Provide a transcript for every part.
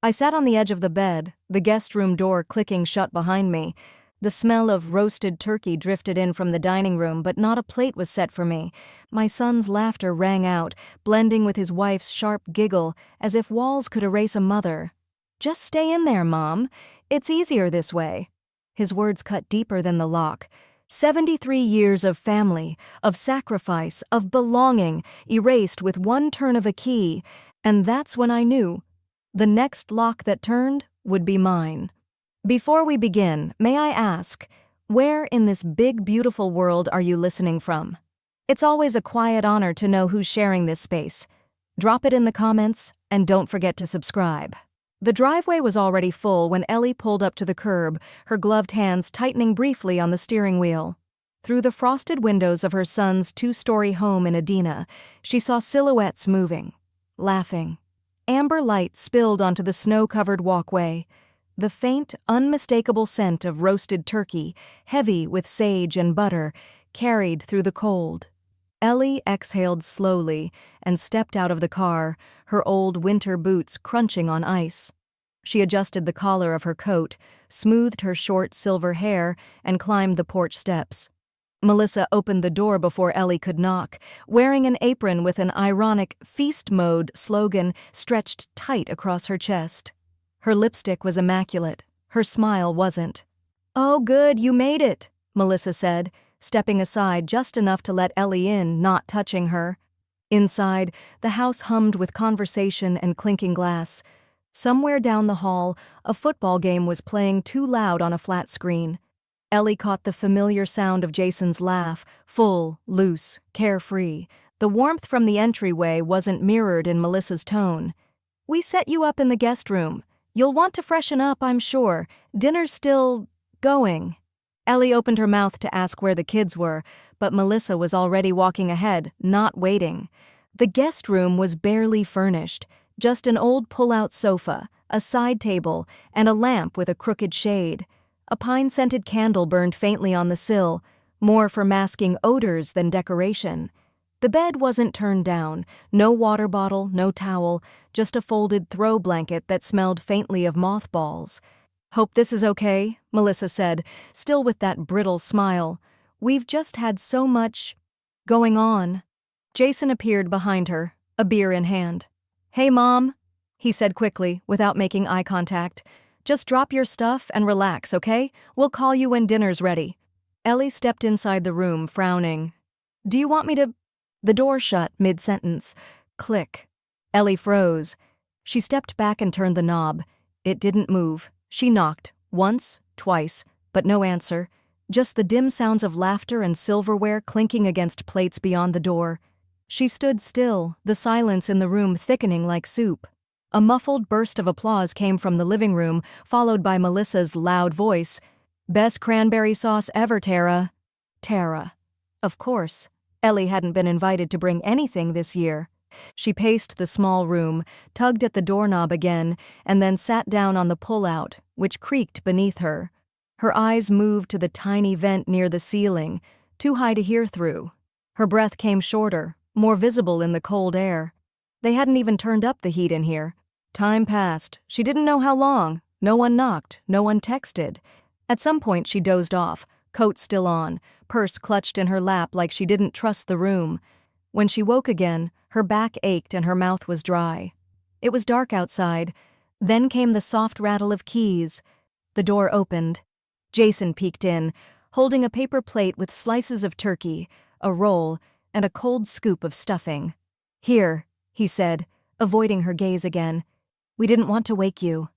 I sat on the edge of the bed, the guest room door clicking shut behind me. The smell of roasted turkey drifted in from the dining room, but not a plate was set for me. My son's laughter rang out, blending with his wife's sharp giggle, as if walls could erase a mother. "Just stay in there, Mom. It's easier this way." His words cut deeper than the lock. 73 years of family, of sacrifice, of belonging, erased with one turn of a key, and that's when I knew. The next lock that turned would be mine. Before we begin, may I ask, where in this big, beautiful world are you listening from? It's always a quiet honor to know who's sharing this space. Drop it in the comments, and don't forget to subscribe. The driveway was already full when Ellie pulled up to the curb, her gloved hands tightening briefly on the steering wheel. Through the frosted windows of her son's 2-story home in Edina, she saw silhouettes moving, laughing. Amber light spilled onto the snow-covered walkway. The faint, unmistakable scent of roasted turkey, heavy with sage and butter, carried through the cold. Ellie exhaled slowly and stepped out of the car, her old winter boots crunching on ice. She adjusted the collar of her coat, smoothed her short silver hair, and climbed the porch steps. Melissa opened the door before Ellie could knock, wearing an apron with an ironic feast mode slogan stretched tight across her chest. Her lipstick was immaculate. Her smile wasn't. "Oh, good, you made it," Melissa said, stepping aside just enough to let Ellie in, not touching her. Inside, the house hummed with conversation and clinking glass. Somewhere down the hall, a football game was playing too loud on a flat screen. Ellie caught the familiar sound of Jason's laugh, full, loose, carefree. The warmth from the entryway wasn't mirrored in Melissa's tone. "We set you up in the guest room. You'll want to freshen up, I'm sure. Dinner's still going." Ellie opened her mouth to ask where the kids were, but Melissa was already walking ahead, not waiting. The guest room was barely furnished, just an old pull-out sofa, a side table, and a lamp with a crooked shade. A pine-scented candle burned faintly on the sill, more for masking odors than decoration. The bed wasn't turned down, no water bottle, no towel, just a folded throw blanket that smelled faintly of mothballs. "Hope this is okay," Melissa said, still with that brittle smile. "We've just had so much going on." Jason appeared behind her, a beer in hand. "Hey, Mom," he said quickly, without making eye contact. "Just drop your stuff and relax, okay? We'll call you when dinner's ready." Ellie stepped inside the room, frowning. "Do you want me to—" The door shut mid-sentence. Click. Ellie froze. She stepped back and turned the knob. It didn't move. She knocked, once, twice, but no answer. Just the dim sounds of laughter and silverware clinking against plates beyond the door. She stood still, the silence in the room thickening like soup. A muffled burst of applause came from the living room, followed by Melissa's loud voice. "Best cranberry sauce ever, Tara." Tara. Of course. Ellie hadn't been invited to bring anything this year. She paced the small room, tugged at the doorknob again, and then sat down on the pull-out, which creaked beneath her. Her eyes moved to the tiny vent near the ceiling, too high to hear through. Her breath came shorter, more visible in the cold air. They hadn't even turned up the heat in here. Time passed. She didn't know how long. No one knocked. No one texted. At some point she dozed off, coat still on, purse clutched in her lap like she didn't trust the room. When she woke again, her back ached and her mouth was dry. It was dark outside. Then came the soft rattle of keys. The door opened. Jason peeked in, holding a paper plate with slices of turkey, a roll, and a cold scoop of stuffing. "Here," he said, avoiding her gaze again. "We didn't want to wake you."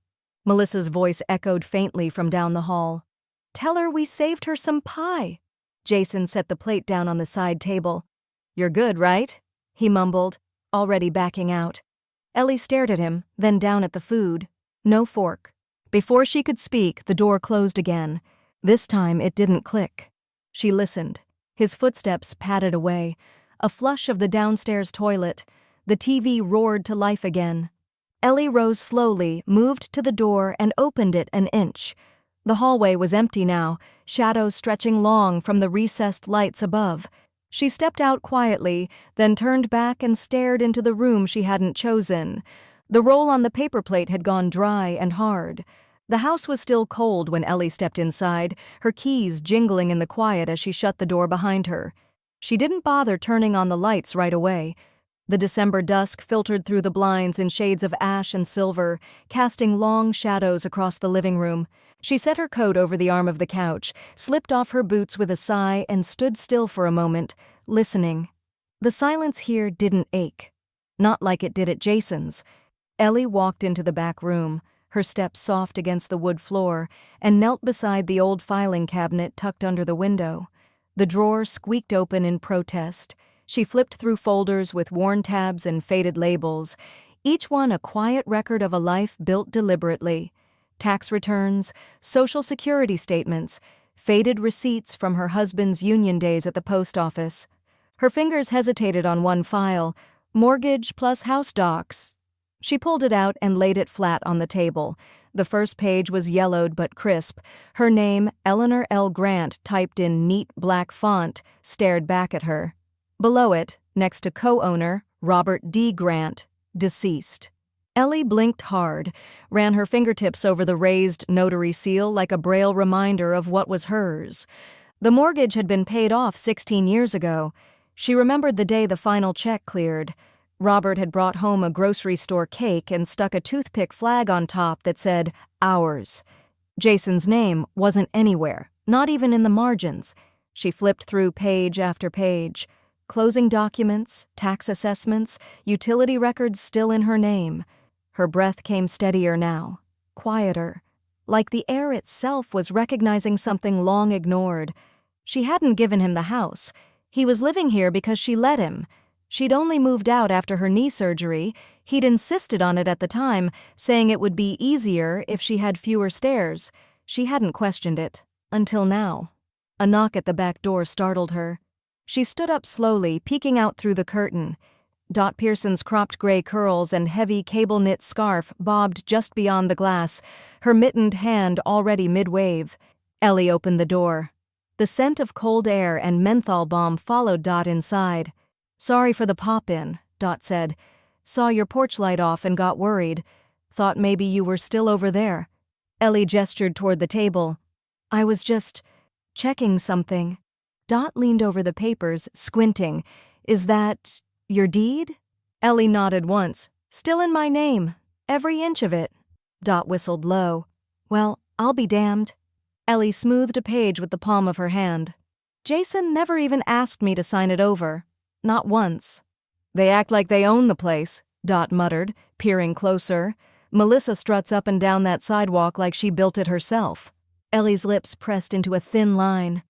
Melissa's voice echoed faintly from down the hall. "Tell her we saved her some pie." Jason set the plate down on the side table. "You're good, right?" he mumbled, already backing out. Ellie stared at him, then down at the food. No fork. Before she could speak, the door closed again. This time it didn't click. She listened. His footsteps padded away. A flush of the downstairs toilet. The TV roared to life again. Ellie rose slowly, moved to the door, and opened it an inch. The hallway was empty now, shadows stretching long from the recessed lights above. She stepped out quietly, then turned back and stared into the room she hadn't chosen. The roll on the paper plate had gone dry and hard. The house was still cold when Ellie stepped inside, her keys jingling in the quiet as she shut the door behind her. She didn't bother turning on the lights right away. The December dusk filtered through the blinds in shades of ash and silver, casting long shadows across the living room. She set her coat over the arm of the couch, slipped off her boots with a sigh, and stood still for a moment, listening. The silence here didn't ache. Not like it did at Jason's. Ellie walked into the back room, her steps soft against the wood floor, and knelt beside the old filing cabinet tucked under the window. The drawer squeaked open in protest. She flipped through folders with worn tabs and faded labels, each one a quiet record of a life built deliberately. Tax returns, Social Security statements, faded receipts from her husband's union days at the post office. Her fingers hesitated on one file, mortgage plus house docs. She pulled it out and laid it flat on the table. The first page was yellowed but crisp. Her name, Eleanor L. Grant, typed in neat black font, stared back at her. Below it, next to co-owner, Robert D. Grant, deceased. Ellie blinked hard, ran her fingertips over the raised notary seal like a braille reminder of what was hers. The mortgage had been paid off 16 years ago. She remembered the day the final check cleared. Robert had brought home a grocery store cake and stuck a toothpick flag on top that said, "Ours." Jason's name wasn't anywhere, not even in the margins. She flipped through page after page. Closing documents, tax assessments, utility records still in her name. Her breath came steadier now, quieter, like the air itself was recognizing something long ignored. She hadn't given him the house. He was living here because she let him. She'd only moved out after her knee surgery. He'd insisted on it at the time, saying it would be easier if she had fewer stairs. She hadn't questioned it, until now. A knock at the back door startled her. She stood up slowly, peeking out through the curtain. Dot Pearson's cropped gray curls and heavy cable-knit scarf bobbed just beyond the glass, her mittened hand already mid-wave. Ellie opened the door. The scent of cold air and menthol balm followed Dot inside. "Sorry for the pop-in," Dot said. "Saw your porch light off and got worried. Thought maybe you were still over there." Ellie gestured toward the table. "I was just checking something." Dot leaned over the papers, squinting. "Is that your deed?" Ellie nodded once. "Still in my name. Every inch of it." Dot whistled low. "Well, I'll be damned." Ellie smoothed a page with the palm of her hand. "Jason never even asked me to sign it over. Not once." "They act like they own the place," Dot muttered, peering closer. "Melissa struts up and down that sidewalk like she built it herself." Ellie's lips pressed into a thin line.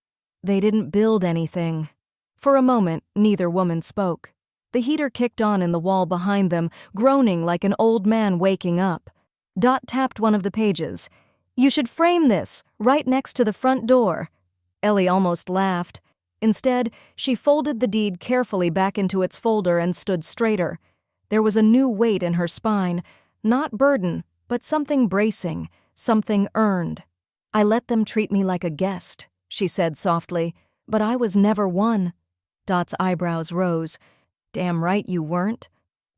"They didn't build anything." For a moment, neither woman spoke. The heater kicked on in the wall behind them, groaning like an old man waking up. Dot tapped one of the pages. "You should frame this, right next to the front door." Ellie almost laughed. Instead, she folded the deed carefully back into its folder and stood straighter. There was a new weight in her spine, not burden, but something bracing, something earned. "I let them treat me like a guest," she said softly, "but I was never one." Dot's eyebrows rose. "Damn right you weren't."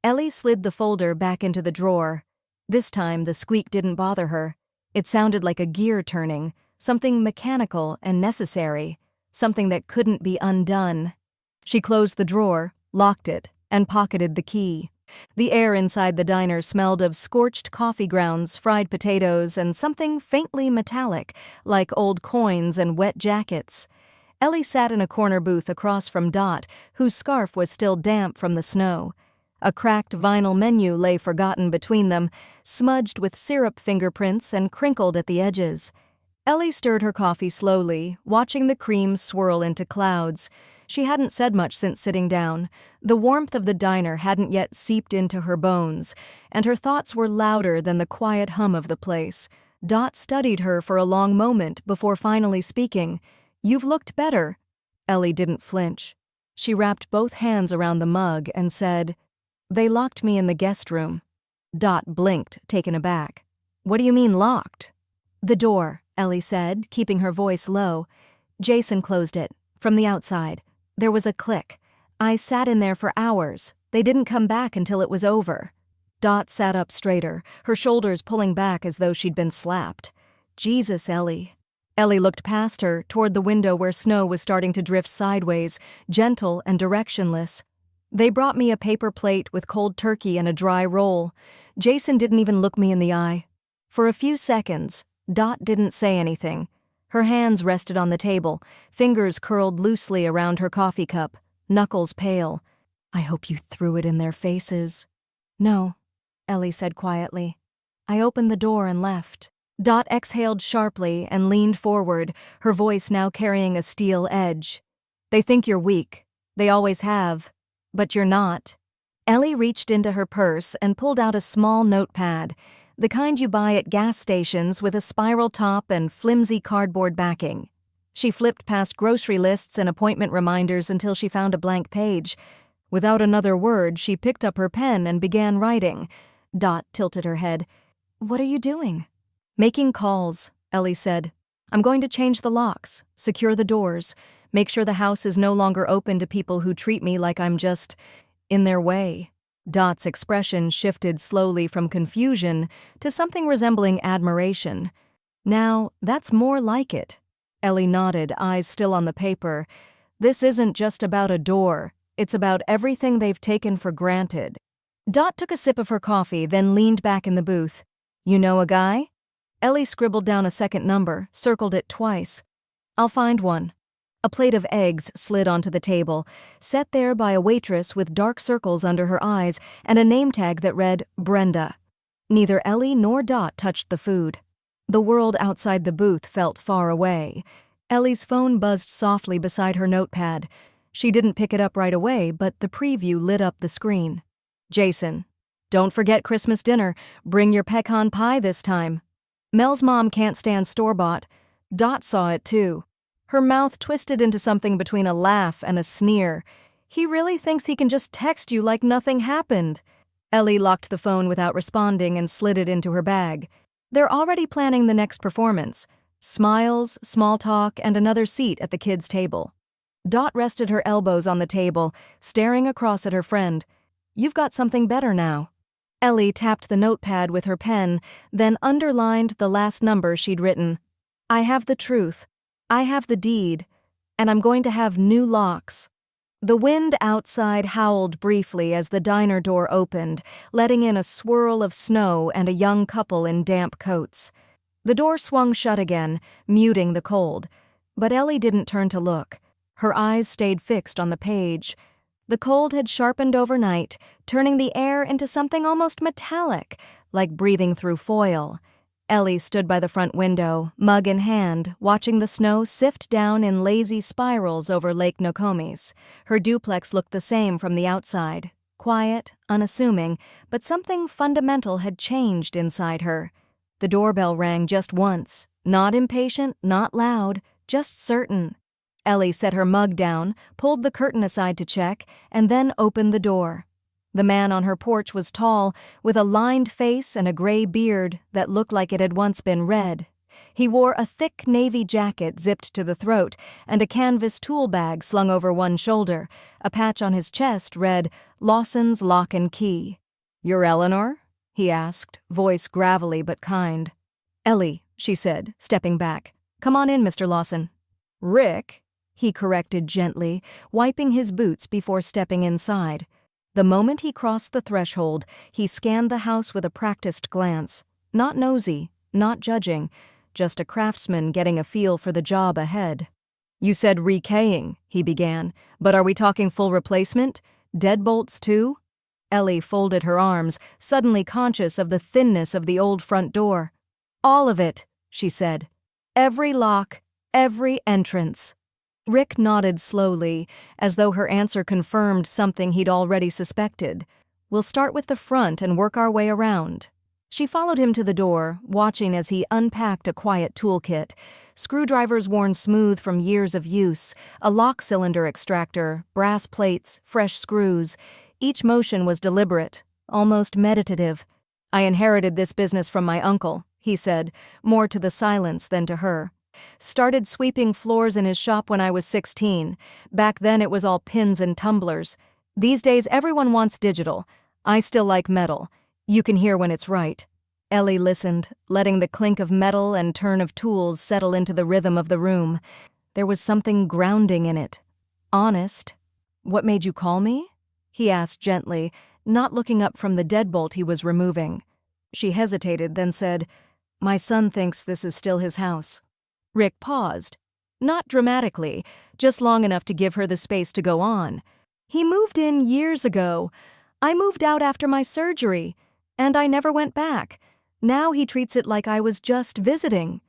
Ellie slid the folder back into the drawer. This time the squeak didn't bother her. It sounded like a gear turning, something mechanical and necessary, something that couldn't be undone. She closed the drawer, locked it, and pocketed the key. The air inside the diner smelled of scorched coffee grounds, fried potatoes, and something faintly metallic, like old coins and wet jackets. Ellie sat in a corner booth across from Dot, whose scarf was still damp from the snow. A cracked vinyl menu lay forgotten between them, smudged with syrup fingerprints and crinkled at the edges. Ellie stirred her coffee slowly, watching the cream swirl into clouds. She hadn't said much since sitting down. The warmth of the diner hadn't yet seeped into her bones, and her thoughts were louder than the quiet hum of the place. Dot studied her for a long moment before finally speaking. "You've looked better." Ellie didn't flinch. She wrapped both hands around the mug and said, "They locked me in the guest room." Dot blinked, taken aback. "What do you mean locked?" "The door," Ellie said, keeping her voice low. "Jason closed it, from the outside. There was a click. I sat in there for hours. They didn't come back until it was over." Dot sat up straighter, her shoulders pulling back as though she'd been slapped. Jesus, Ellie. Ellie looked past her, toward the window where snow was starting to drift sideways, gentle and directionless. They brought me a paper plate with cold turkey and a dry roll. Jason didn't even look me in the eye. For a few seconds, Dot didn't say anything. Her hands rested on the table, fingers curled loosely around her coffee cup, knuckles pale. I hope you threw it in their faces. No, Ellie said quietly. I opened the door and left. Dot exhaled sharply and leaned forward, her voice now carrying a steel edge. They think you're weak. They always have. But you're not. Ellie reached into her purse and pulled out a small notepad, the kind you buy at gas stations with a spiral top and flimsy cardboard backing. She flipped past grocery lists and appointment reminders until she found a blank page. Without another word, she picked up her pen and began writing. Dot tilted her head. What are you doing? Making calls, Ellie said. I'm going to change the locks, secure the doors, make sure the house is no longer open to people who treat me like I'm just in their way. Dot's expression shifted slowly from confusion to something resembling admiration. Now, that's more like it. Ellie nodded, eyes still on the paper. This isn't just about a door. It's about everything they've taken for granted. Dot took a sip of her coffee, then leaned back in the booth. You know a guy? Ellie scribbled down a second number, circled it twice. I'll find one. A plate of eggs slid onto the table, set there by a waitress with dark circles under her eyes and a name tag that read Brenda. Neither Ellie nor Dot touched the food. The world outside the booth felt far away. Ellie's phone buzzed softly beside her notepad. She didn't pick it up right away, but the preview lit up the screen. Jason, don't forget Christmas dinner. Bring your pecan pie this time. Mel's mom can't stand store-bought. Dot saw it too. Her mouth twisted into something between a laugh and a sneer. He really thinks he can just text you like nothing happened. Ellie locked the phone without responding and slid it into her bag. They're already planning the next performance. Smiles, small talk, and another seat at the kids' table. Dot rested her elbows on the table, staring across at her friend. You've got something better now. Ellie tapped the notepad with her pen, then underlined the last number she'd written. I have the truth. I have the deed. And I'm going to have new locks. The wind outside howled briefly as the diner door opened, letting in a swirl of snow and a young couple in damp coats. The door swung shut again, muting the cold. But Ellie didn't turn to look. Her eyes stayed fixed on the page. The cold had sharpened overnight, turning the air into something almost metallic, like breathing through foil. Ellie stood by the front window, mug in hand, watching the snow sift down in lazy spirals over Lake Nokomis. Her duplex looked the same from the outside. Quiet, unassuming, but something fundamental had changed inside her. The doorbell rang just once. Not impatient, not loud, just certain. Ellie set her mug down, pulled the curtain aside to check, and then opened the door. The man on her porch was tall, with a lined face and a gray beard that looked like it had once been red. He wore a thick navy jacket zipped to the throat and a canvas tool bag slung over one shoulder. A patch on his chest read, Lawson's Lock and Key. "You're Eleanor?" he asked, voice gravelly but kind. "Ellie," she said, stepping back. "Come on in, Mr. Lawson." "Rick," he corrected gently, wiping his boots before stepping inside. The moment he crossed the threshold, he scanned the house with a practiced glance. Not nosy, not judging, just a craftsman getting a feel for the job ahead. "You said rekeying," he began, "but are we talking full replacement? Deadbolts too?" Ellie folded her arms, suddenly conscious of the thinness of the old front door. "All of it," she said. "Every lock, every entrance." Rick nodded slowly, as though her answer confirmed something he'd already suspected. "We'll start with the front and work our way around." She followed him to the door, watching as he unpacked a quiet toolkit. Screwdrivers worn smooth from years of use, a lock cylinder extractor, brass plates, fresh screws. Each motion was deliberate, almost meditative. "I inherited this business from my uncle," he said, more to the silence than to her. "Started sweeping floors in his shop when I was 16. Back then it was all pins and tumblers. These days everyone wants digital. I still like metal. You can hear when it's right. Ellie listened, letting the clink of metal and turn of tools settle into the rhythm of the room. There was something grounding in it. Honest. "What made you call me?" he asked gently, not looking up from the deadbolt he was removing. She hesitated, then said, "My son thinks this is still his house." Rick paused. Not dramatically, just long enough to give her the space to go on. "He moved in years ago. I moved out after my surgery, and I never went back. Now he treats it like I was just visiting."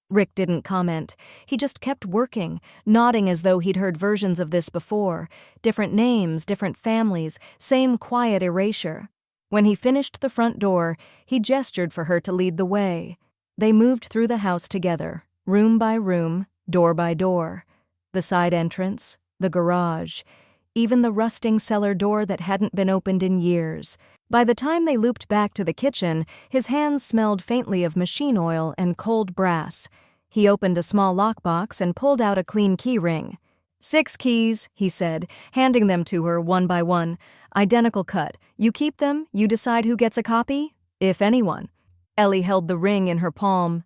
Rick didn't comment. He just kept working, nodding as though he'd heard versions of this before. Different names, different families, same quiet erasure. When he finished the front door, he gestured for her to lead the way. They moved through the house together, room by room, door by door. The side entrance, the garage, even the rusting cellar door that hadn't been opened in years. By the time they looped back to the kitchen, his hands smelled faintly of machine oil and cold brass. He opened a small lockbox and pulled out a clean key ring. "6 keys," he said, handing them to her one by one. "Identical cut. You keep them, you decide who gets a copy, if anyone." Ellie held the ring in her palm.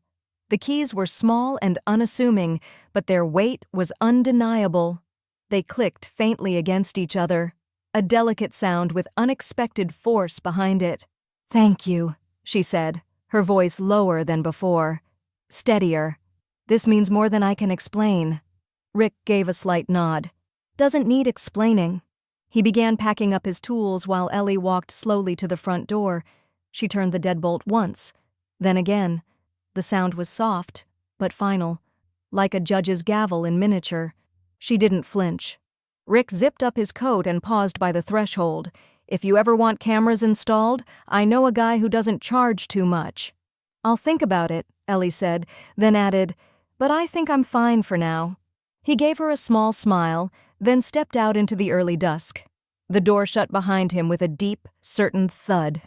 The keys were small and unassuming, but their weight was undeniable. They clicked faintly against each other, a delicate sound with unexpected force behind it. "Thank you," she said, her voice lower than before. Steadier. "This means more than I can explain." Rick gave a slight nod. "Doesn't need explaining." He began packing up his tools while Ellie walked slowly to the front door. She turned the deadbolt once, then again. The sound was soft, but final, like a judge's gavel in miniature. She didn't flinch. Rick zipped up his coat and paused by the threshold. "If you ever want cameras installed, I know a guy who doesn't charge too much." "I'll think about it," Ellie said, then added, "but I think I'm fine for now." He gave her a small smile, then stepped out into the early dusk. The door shut behind him with a deep, certain thud.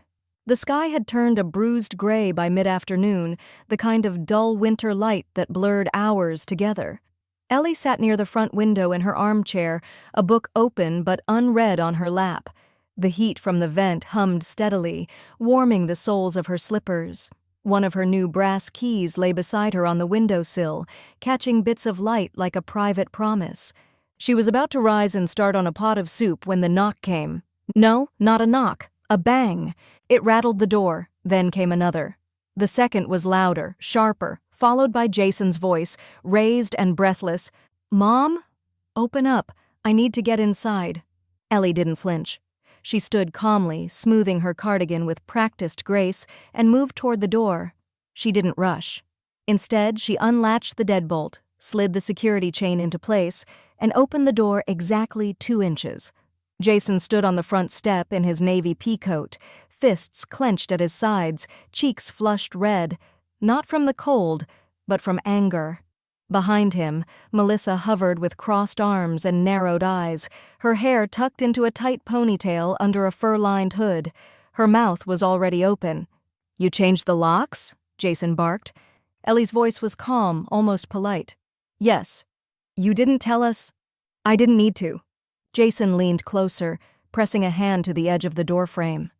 The sky had turned a bruised gray by mid-afternoon, the kind of dull winter light that blurred hours together. Ellie sat near the front window in her armchair, a book open but unread on her lap. The heat from the vent hummed steadily, warming the soles of her slippers. One of her new brass keys lay beside her on the windowsill, catching bits of light like a private promise. She was about to rise and start on a pot of soup when the knock came. No, not a knock. A bang. It rattled the door, then came another. The second was louder, sharper, followed by Jason's voice, raised and breathless. "Mom? Open up. I need to get inside." Ellie didn't flinch. She stood calmly, smoothing her cardigan with practiced grace, and moved toward the door. She didn't rush. Instead, she unlatched the deadbolt, slid the security chain into place, and opened the door exactly 2 inches. Jason stood on the front step in his navy peacoat, fists clenched at his sides, cheeks flushed red, not from the cold, but from anger. Behind him, Melissa hovered with crossed arms and narrowed eyes, her hair tucked into a tight ponytail under a fur-lined hood. Her mouth was already open. "You changed the locks?" Jason barked. Ellie's voice was calm, almost polite. "Yes. You didn't tell us." "I didn't need to." Jason leaned closer, pressing a hand to the edge of the doorframe.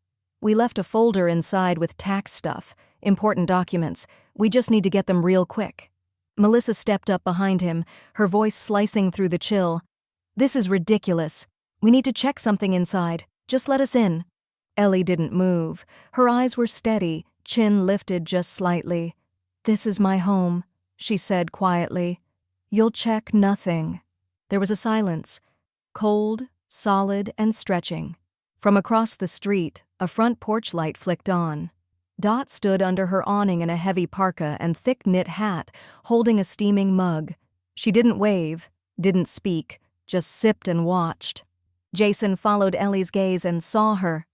"We left a folder inside with tax stuff, important documents. We just need to get them real quick." Melissa stepped up behind him, her voice slicing through the chill. "This is ridiculous. We need to check something inside. Just let us in." Ellie didn't move. Her eyes were steady, chin lifted just slightly. "This is my home," she said quietly. "You'll check nothing." There was a silence. Cold, solid, and stretching. From across the street, a front porch light flicked on. Dot stood under her awning in a heavy parka and thick-knit hat, holding a steaming mug. She didn't wave, didn't speak, just sipped and watched. Jason followed Ellie's gaze and saw her.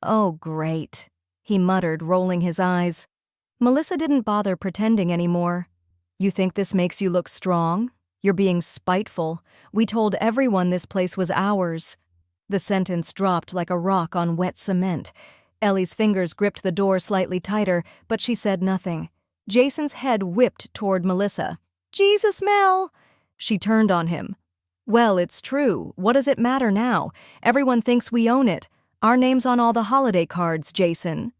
"Oh, great," he muttered, rolling his eyes. Melissa didn't bother pretending anymore. "You think this makes you look strong? You're being spiteful. We told everyone this place was ours." The sentence dropped like a rock on wet cement. Ellie's fingers gripped the door slightly tighter, but she said nothing. Jason's head whipped toward Melissa. "Jesus, Mel!" She turned on him. "Well, it's true. What does it matter now? Everyone thinks we own it. Our name's on all the holiday cards, Jason."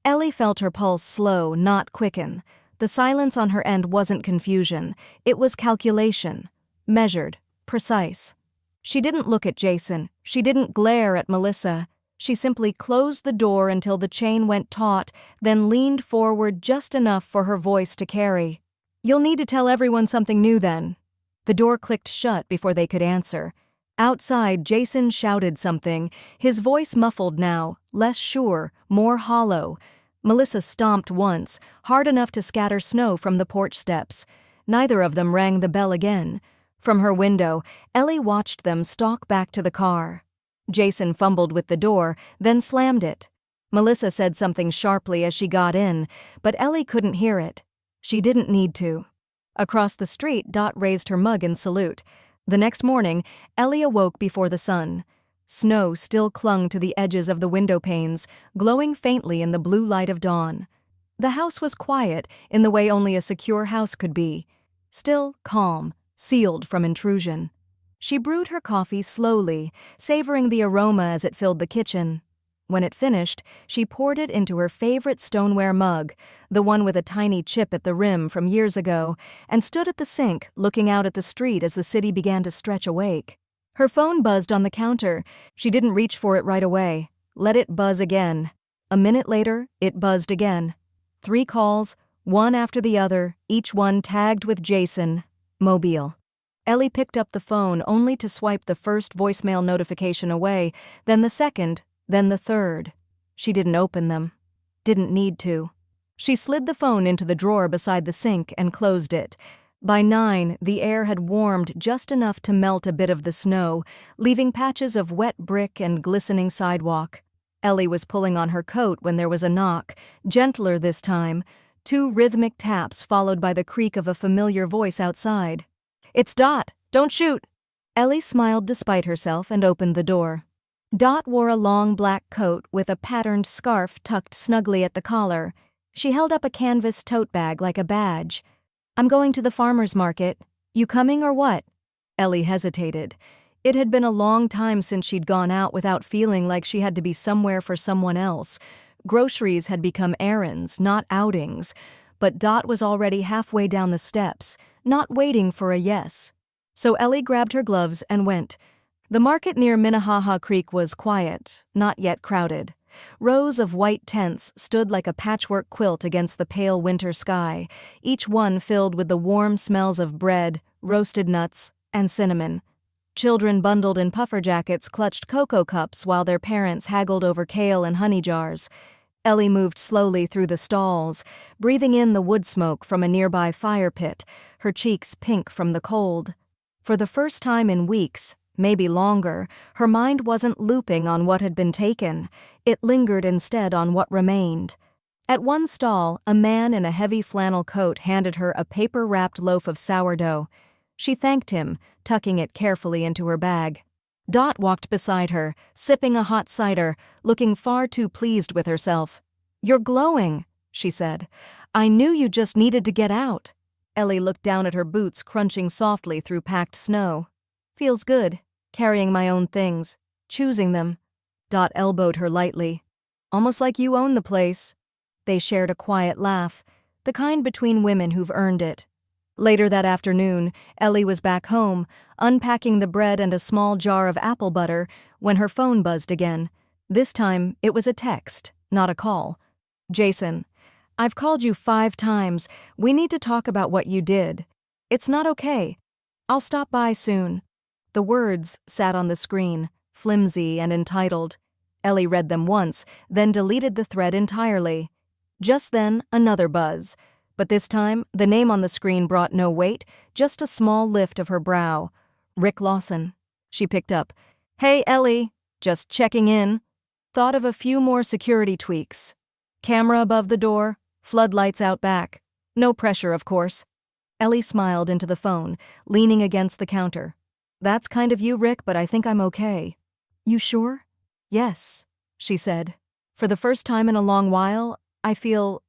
Ellie felt her pulse slow, not quicken. The silence on her end wasn't confusion. It was calculation. Measured. Precise. She didn't look at Jason. She didn't glare at Melissa. She simply closed the door until the chain went taut, then leaned forward just enough for her voice to carry. "You'll need to tell everyone something new then." The door clicked shut before they could answer. Outside, Jason shouted something, his voice muffled now, less sure, more hollow. Melissa stomped once, hard enough to scatter snow from the porch steps. Neither of them rang the bell again. From her window, Ellie watched them stalk back to the car. Jason fumbled with the door, then slammed it. Melissa said something sharply as she got in, but Ellie couldn't hear it. She didn't need to. Across the street, Dot raised her mug in salute. The next morning, Ellie awoke before the sun. Snow still clung to the edges of the window panes, glowing faintly in the blue light of dawn. The house was quiet, in the way only a secure house could be. Still calm, sealed from intrusion. She brewed her coffee slowly, savoring the aroma as it filled the kitchen. When it finished, she poured it into her favorite stoneware mug, the one with a tiny chip at the rim from years ago, and stood at the sink, looking out at the street as the city began to stretch awake. Her phone buzzed on the counter. She didn't reach for it right away. Let it buzz again. A minute later, it buzzed again. 3 calls, one after the other, each one tagged with Jason. Mobile. Ellie picked up the phone only to swipe the first voicemail notification away, then the second, then the third. She didn't open them. Didn't need to. She slid the phone into the drawer beside the sink and closed it. By 9, the air had warmed just enough to melt a bit of the snow, leaving patches of wet brick and glistening sidewalk. Ellie was pulling on her coat when there was a knock, gentler this time, 2 rhythmic taps followed by the creak of a familiar voice outside. "It's Dot! Don't shoot!" Ellie smiled despite herself and opened the door. Dot wore a long black coat with a patterned scarf tucked snugly at the collar. She held up a canvas tote bag like a badge. "I'm going to the farmer's market. You coming or what?" Ellie hesitated. It had been a long time since she'd gone out without feeling like she had to be somewhere for someone else. Groceries had become errands, not outings. But Dot was already halfway down the steps, not waiting for a yes. So Ellie grabbed her gloves and went. The market near Minnehaha Creek was quiet, not yet crowded. Rows of white tents stood like a patchwork quilt against the pale winter sky, each one filled with the warm smells of bread, roasted nuts, and cinnamon. Children bundled in puffer jackets clutched cocoa cups while their parents haggled over kale and honey jars. Ellie moved slowly through the stalls, breathing in the wood smoke from a nearby fire pit, her cheeks pink from the cold. For the first time in weeks, maybe longer, her mind wasn't looping on what had been taken. It lingered instead on what remained. At one stall, a man in a heavy flannel coat handed her a paper-wrapped loaf of sourdough. She thanked him, tucking it carefully into her bag. Dot walked beside her, sipping a hot cider, looking far too pleased with herself. "You're glowing," she said. "I knew you just needed to get out." Ellie looked down at her boots crunching softly through packed snow. "Feels good, carrying my own things, choosing them." Dot elbowed her lightly. "Almost like you own the place." They shared a quiet laugh, the kind between women who've earned it. Later that afternoon, Ellie was back home, unpacking the bread and a small jar of apple butter, when her phone buzzed again. This time, it was a text, not a call. "Jason, I've called you 5 times. We need to talk about what you did. It's not okay. I'll stop by soon." The words sat on the screen, flimsy and entitled. Ellie read them once, then deleted the thread entirely. Just then, another buzz. But this time, the name on the screen brought no weight, just a small lift of her brow. Rick Lawson. She picked up. "Hey, Ellie. Just checking in." Thought of a few more security tweaks. Camera above the door, floodlights out back. No pressure, of course. Ellie smiled into the phone, leaning against the counter. "That's kind of you, Rick, but I think I'm okay." "You sure?" "Yes," she said. "For the first time in a long while, I feel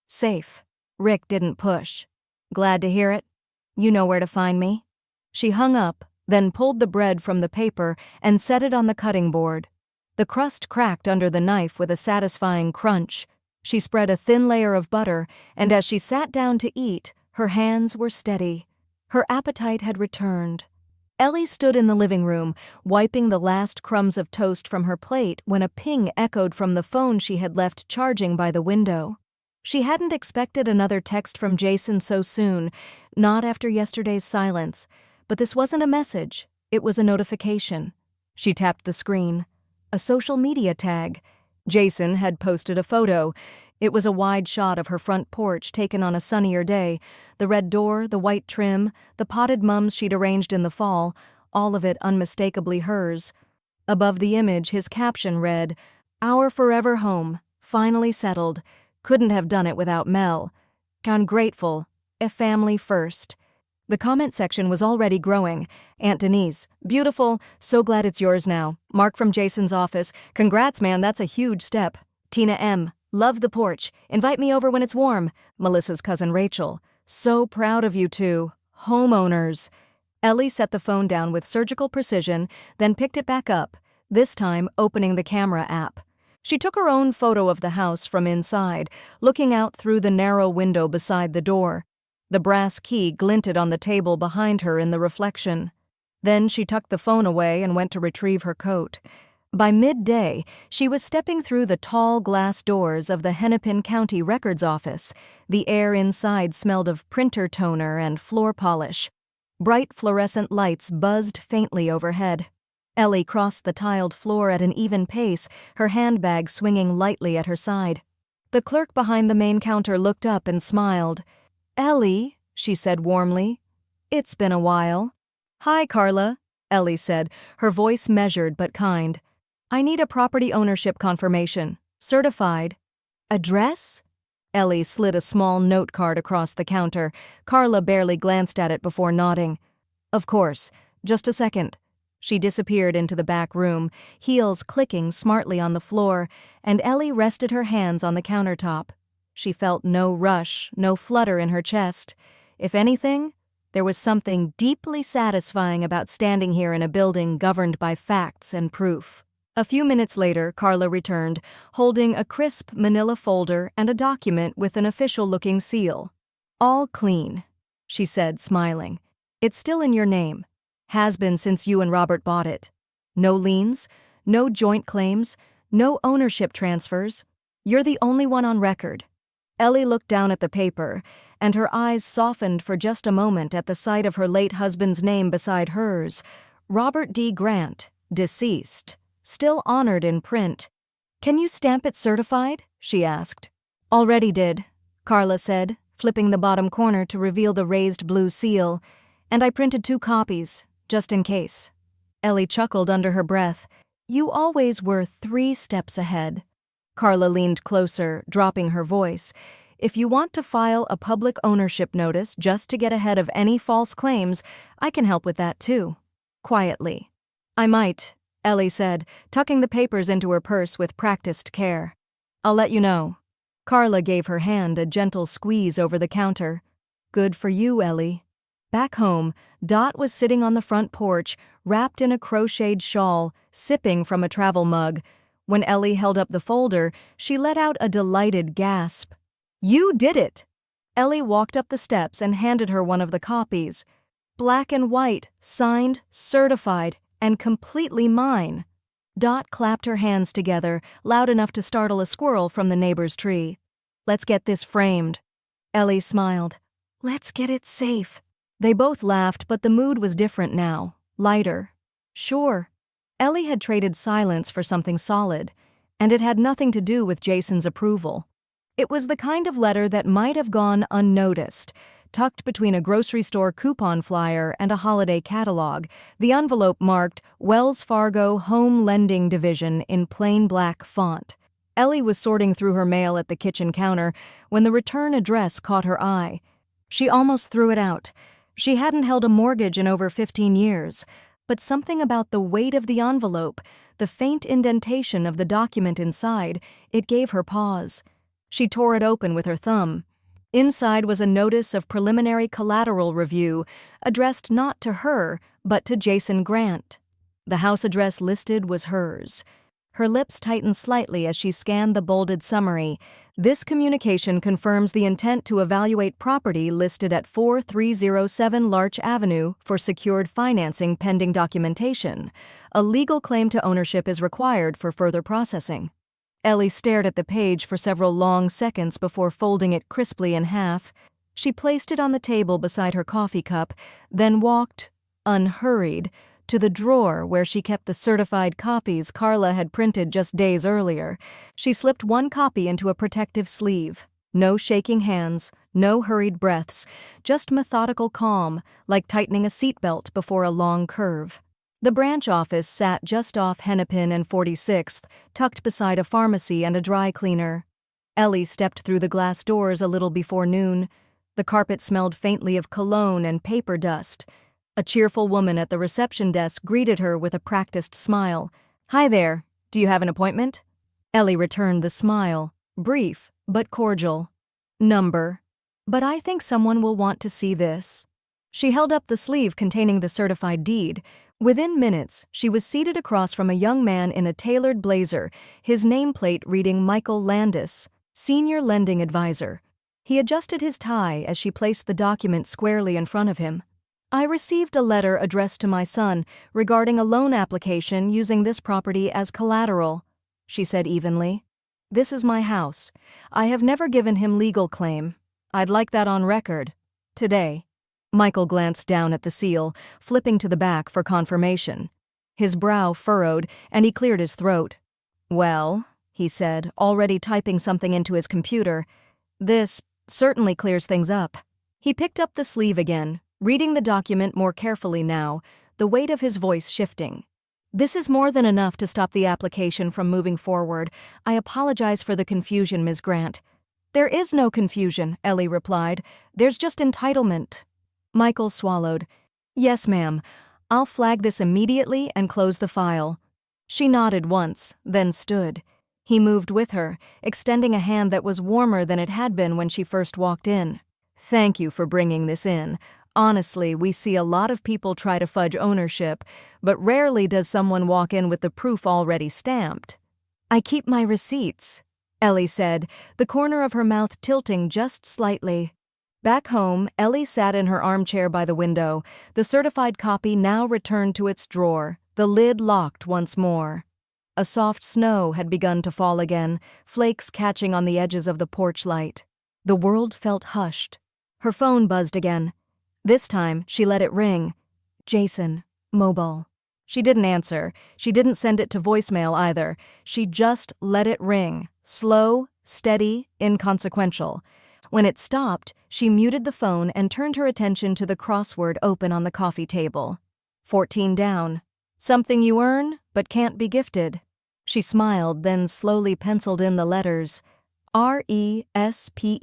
safe." Rick didn't push. "Glad to hear it. You know where to find me." She hung up, then pulled the bread from the paper and set it on the cutting board. The crust cracked under the knife with a satisfying crunch. She spread a thin layer of butter, and as she sat down to eat, her hands were steady. Her appetite had returned. Ellie stood in the living room, wiping the last crumbs of toast from her plate when a ping echoed from the phone she had left charging by the window. She hadn't expected another text from Jason so soon, not after yesterday's silence. But this wasn't a message, it was a notification. She tapped the screen. A social media tag. Jason had posted a photo. It was a wide shot of her front porch taken on a sunnier day. The red door, the white trim, the potted mums she'd arranged in the fall, all of it unmistakably hers. Above the image, his caption read, "Our forever home, finally settled. Couldn't have done it without Mel. Count grateful. A family first." The comment section was already growing. Aunt Denise, beautiful, so glad it's yours now. Mark from Jason's office, congrats man, that's a huge step. Tina M, love the porch, invite me over when it's warm. Melissa's cousin Rachel, so proud of you two. Homeowners. Ellie set the phone down with surgical precision, then picked it back up, this time opening the camera app. She took her own photo of the house from inside, looking out through the narrow window beside the door. The brass key glinted on the table behind her in the reflection. Then she tucked the phone away and went to retrieve her coat. By midday, she was stepping through the tall glass doors of the Hennepin County Records Office. The air inside smelled of printer toner and floor polish. Bright fluorescent lights buzzed faintly overhead. Ellie crossed the tiled floor at an even pace, her handbag swinging lightly at her side. The clerk behind the main counter looked up and smiled. "Ellie," she said warmly. "It's been a while." "Hi, Carla," Ellie said, her voice measured but kind. "I need a property ownership confirmation. Certified." "Address?" Ellie slid a small note card across the counter. Carla barely glanced at it before nodding. "Of course. Just a second." She disappeared into the back room, heels clicking smartly on the floor, and Ellie rested her hands on the countertop. She felt no rush, no flutter in her chest. If anything, there was something deeply satisfying about standing here in a building governed by facts and proof. A few minutes later, Carla returned, holding a crisp manila folder and a document with an official-looking seal. "All clean," she said, smiling. "It's still in your name. Has been since you and Robert bought it. No liens, no joint claims, no ownership transfers. You're the only one on record." Ellie looked down at the paper, and her eyes softened for just a moment at the sight of her late husband's name beside hers. Robert D. Grant, deceased, still honored in print. "Can you stamp it certified?" she asked. "Already did," Carla said, flipping the bottom corner to reveal the raised blue seal. "And I printed 2 copies, just in case." Ellie chuckled under her breath. "You always were 3 steps ahead." Carla leaned closer, dropping her voice. "If you want to file a public ownership notice just to get ahead of any false claims, I can help with that too." Quietly. "I might," Ellie said, tucking the papers into her purse with practiced care. "I'll let you know." Carla gave her hand a gentle squeeze over the counter. "Good for you, Ellie." Back home, Dot was sitting on the front porch, wrapped in a crocheted shawl, sipping from a travel mug. When Ellie held up the folder, she let out a delighted gasp. "You did it!" Ellie walked up the steps and handed her one of the copies. "Black and white, signed, certified, and completely mine." Dot clapped her hands together, loud enough to startle a squirrel from the neighbor's tree. "Let's get this framed." Ellie smiled. "Let's get it safe." They both laughed, but the mood was different now, lighter. "Sure." Ellie had traded silence for something solid, and it had nothing to do with Jason's approval. It was the kind of letter that might have gone unnoticed, tucked between a grocery store coupon flyer and a holiday catalog, the envelope marked Wells Fargo Home Lending Division in plain black font. Ellie was sorting through her mail at the kitchen counter when the return address caught her eye. She almost threw it out. She hadn't held a mortgage in over 15 years. But something about the weight of the envelope, the faint indentation of the document inside, it gave her pause. She tore it open with her thumb. Inside was a notice of preliminary collateral review, addressed not to her, but to Jason Grant. The house address listed was hers. Her lips tightened slightly as she scanned the bolded summary. This communication confirms the intent to evaluate property listed at 4307 Larch Avenue for secured financing pending documentation. A legal claim to ownership is required for further processing. Ellie stared at the page for several long seconds before folding it crisply in half. She placed it on the table beside her coffee cup, then walked, unhurried, to the drawer where she kept the certified copies Carla had printed just days earlier. She slipped one copy into a protective sleeve. No shaking hands, no hurried breaths, just methodical calm, like tightening a seatbelt before a long curve. The branch office sat just off Hennepin and 46th, tucked beside a pharmacy and a dry cleaner. Ellie stepped through the glass doors a little before noon. The carpet smelled faintly of cologne and paper dust. A cheerful woman at the reception desk greeted her with a practiced smile. "Hi there. Do you have an appointment?" Ellie returned the smile, brief but cordial. "Number. But I think someone will want to see this." She held up the sleeve containing the certified deed. Within minutes, she was seated across from a young man in a tailored blazer, his nameplate reading Michael Landis, Senior Lending Advisor. He adjusted his tie as she placed the document squarely in front of him. "I received a letter addressed to my son regarding a loan application using this property as collateral," she said evenly. "This is my house. I have never given him legal claim. I'd like that on record. Today." Michael glanced down at the seal, flipping to the back for confirmation. His brow furrowed, and he cleared his throat. "Well," he said, already typing something into his computer, "this certainly clears things up." He picked up the sleeve again, reading the document more carefully now, the weight of his voice shifting. "This is more than enough to stop the application from moving forward. I apologize for the confusion, Ms. Grant." "There is no confusion," Ellie replied. "There's just entitlement." Michael swallowed. "Yes, ma'am. I'll flag this immediately and close the file." She nodded once, then stood. He moved with her, extending a hand that was warmer than it had been when she first walked in. "Thank you for bringing this in. Honestly, we see a lot of people try to fudge ownership, but rarely does someone walk in with the proof already stamped." "I keep my receipts," Ellie said, the corner of her mouth tilting just slightly. Back home, Ellie sat in her armchair by the window, the certified copy now returned to its drawer, the lid locked once more. A soft snow had begun to fall again, flakes catching on the edges of the porch light. The world felt hushed. Her phone buzzed again. This time, she let it ring. Jason, mobile. She didn't answer. She didn't send it to voicemail either. She just let it ring, slow, steady, inconsequential. When it stopped, she muted the phone and turned her attention to the crossword open on the coffee table. 14 down. Something you earn, but can't be gifted. She smiled, then slowly penciled in the letters. RESPECT.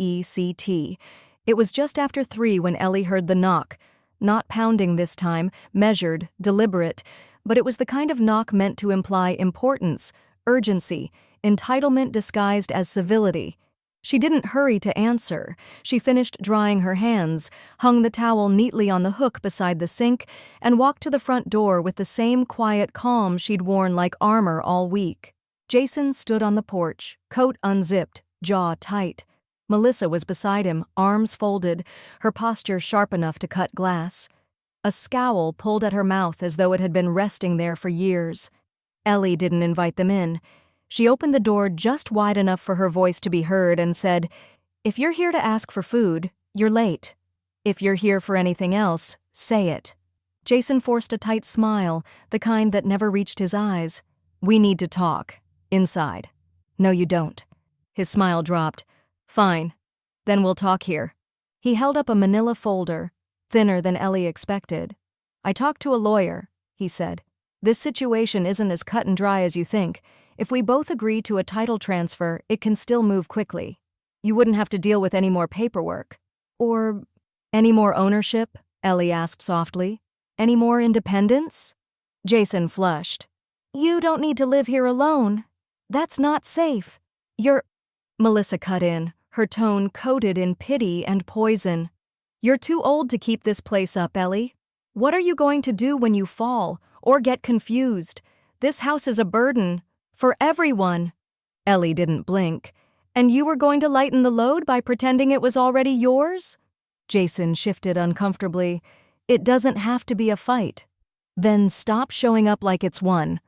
It was just after 3 when Ellie heard the knock. Not pounding this time, measured, deliberate, but it was the kind of knock meant to imply importance, urgency, entitlement disguised as civility. She didn't hurry to answer. She finished drying her hands, hung the towel neatly on the hook beside the sink, and walked to the front door with the same quiet calm she'd worn like armor all week. Jason stood on the porch, coat unzipped, jaw tight. Melissa was beside him, arms folded, her posture sharp enough to cut glass. A scowl pulled at her mouth as though it had been resting there for years. Ellie didn't invite them in. She opened the door just wide enough for her voice to be heard and said, "If you're here to ask for food, you're late. If you're here for anything else, say it." Jason forced a tight smile, the kind that never reached his eyes. "We need to talk. Inside." "No, you don't." His smile dropped. "Fine. Then we'll talk here." He held up a manila folder, thinner than Ellie expected. "I talked to a lawyer," he said. "This situation isn't as cut and dry as you think. If we both agree to a title transfer, it can still move quickly. You wouldn't have to deal with any more paperwork." "Or any more ownership?" Ellie asked softly. "Any more independence?" Jason flushed. "You don't need to live here alone. That's not safe. You're—" Melissa cut in, her tone coated in pity and poison. "You're too old to keep this place up, Ellie. What are you going to do when you fall, or get confused? This house is a burden. For everyone. Ellie didn't blink. And you were going to lighten the load by pretending it was already yours? Jason shifted uncomfortably. It doesn't have to be a fight. Then stop showing up like it's one.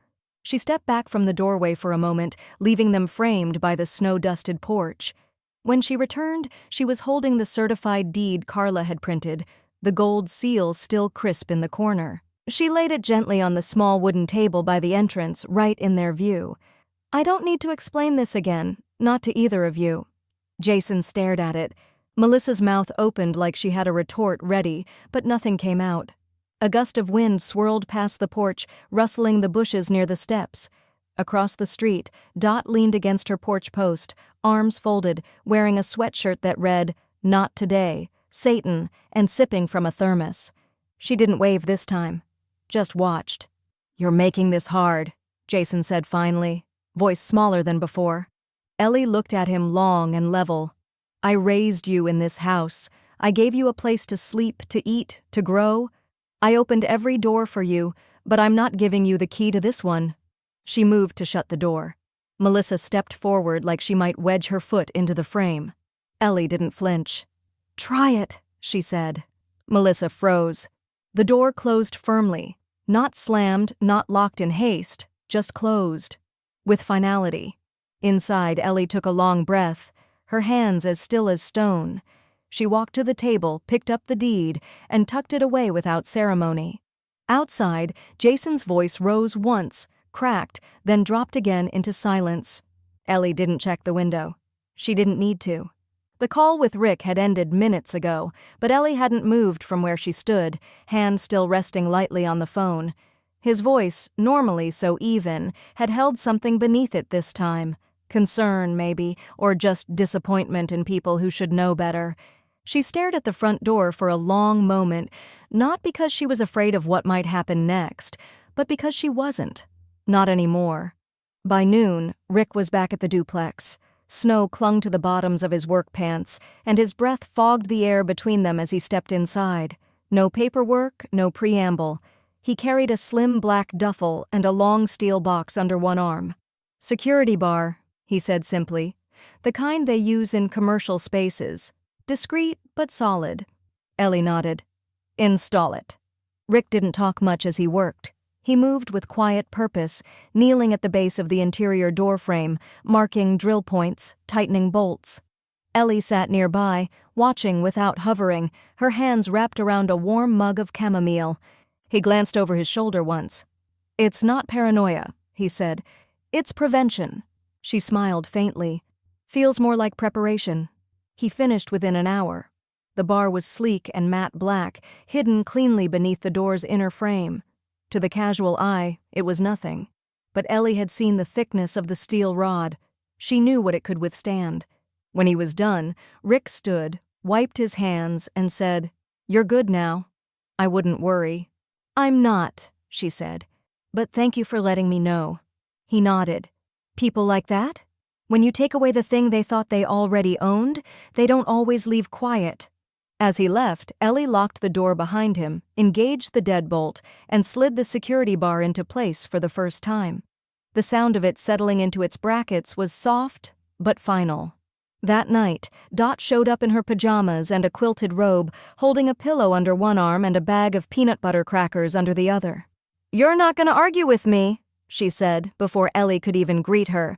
She stepped back from the doorway for a moment, leaving them framed by the snow-dusted porch. When she returned, she was holding the certified deed Carla had printed, the gold seal still crisp in the corner. She laid it gently on the small wooden table by the entrance, right in their view. I don't need to explain this again, not to either of you. Jason stared at it. Melissa's mouth opened like she had a retort ready, but nothing came out. A gust of wind swirled past the porch, rustling the bushes near the steps. Across the street, Dot leaned against her porch post, arms folded, wearing a sweatshirt that read, "Not today, Satan," and sipping from a thermos. She didn't wave this time, just watched. "You're making this hard," Jason said finally, voice smaller than before. Ellie looked at him long and level. "I raised you in this house. I gave you a place to sleep, to eat, to grow. I opened every door for you, but I'm not giving you the key to this one." She moved to shut the door. Melissa stepped forward like she might wedge her foot into the frame. Ellie didn't flinch. "Try it," she said. Melissa froze. The door closed firmly, not slammed, not locked in haste, just closed. With finality. Inside, Ellie took a long breath, her hands as still as stone. She walked to the table, picked up the deed, and tucked it away without ceremony. Outside, Jason's voice rose once, cracked, then dropped again into silence. Ellie didn't check the window. She didn't need to. The call with Rick had ended minutes ago, but Ellie hadn't moved from where she stood, hand still resting lightly on the phone. His voice, normally so even, had held something beneath it this time. Concern, maybe, or just disappointment in people who should know better. She stared at the front door for a long moment, not because she was afraid of what might happen next, but because she wasn't. Not anymore. By noon, Rick was back at the duplex. Snow clung to the bottoms of his work pants, and his breath fogged the air between them as he stepped inside. No paperwork, no preamble. He carried a slim black duffel and a long steel box under one arm. "Security bar," he said simply. "The kind they use in commercial spaces. Discreet, but solid." Ellie nodded. "Install it." Rick didn't talk much as he worked. He moved with quiet purpose, kneeling at the base of the interior door frame, marking drill points, tightening bolts. Ellie sat nearby, watching without hovering, her hands wrapped around a warm mug of chamomile. He glanced over his shoulder once. "It's not paranoia," he said. "It's prevention." She smiled faintly. "Feels more like preparation." He finished within an hour. The bar was sleek and matte black, hidden cleanly beneath the door's inner frame. To the casual eye, it was nothing. But Ellie had seen the thickness of the steel rod. She knew what it could withstand. When he was done, Rick stood, wiped his hands, and said, "You're good now." "I wouldn't worry." "I'm not," she said. "But thank you for letting me know." He nodded. "People like that? When you take away the thing they thought they already owned, they don't always leave quiet." As he left, Ellie locked the door behind him, engaged the deadbolt, and slid the security bar into place for the first time. The sound of it settling into its brackets was soft, but final. That night, Dot showed up in her pajamas and a quilted robe, holding a pillow under one arm and a bag of peanut butter crackers under the other. "You're not going to argue with me," she said, before Ellie could even greet her.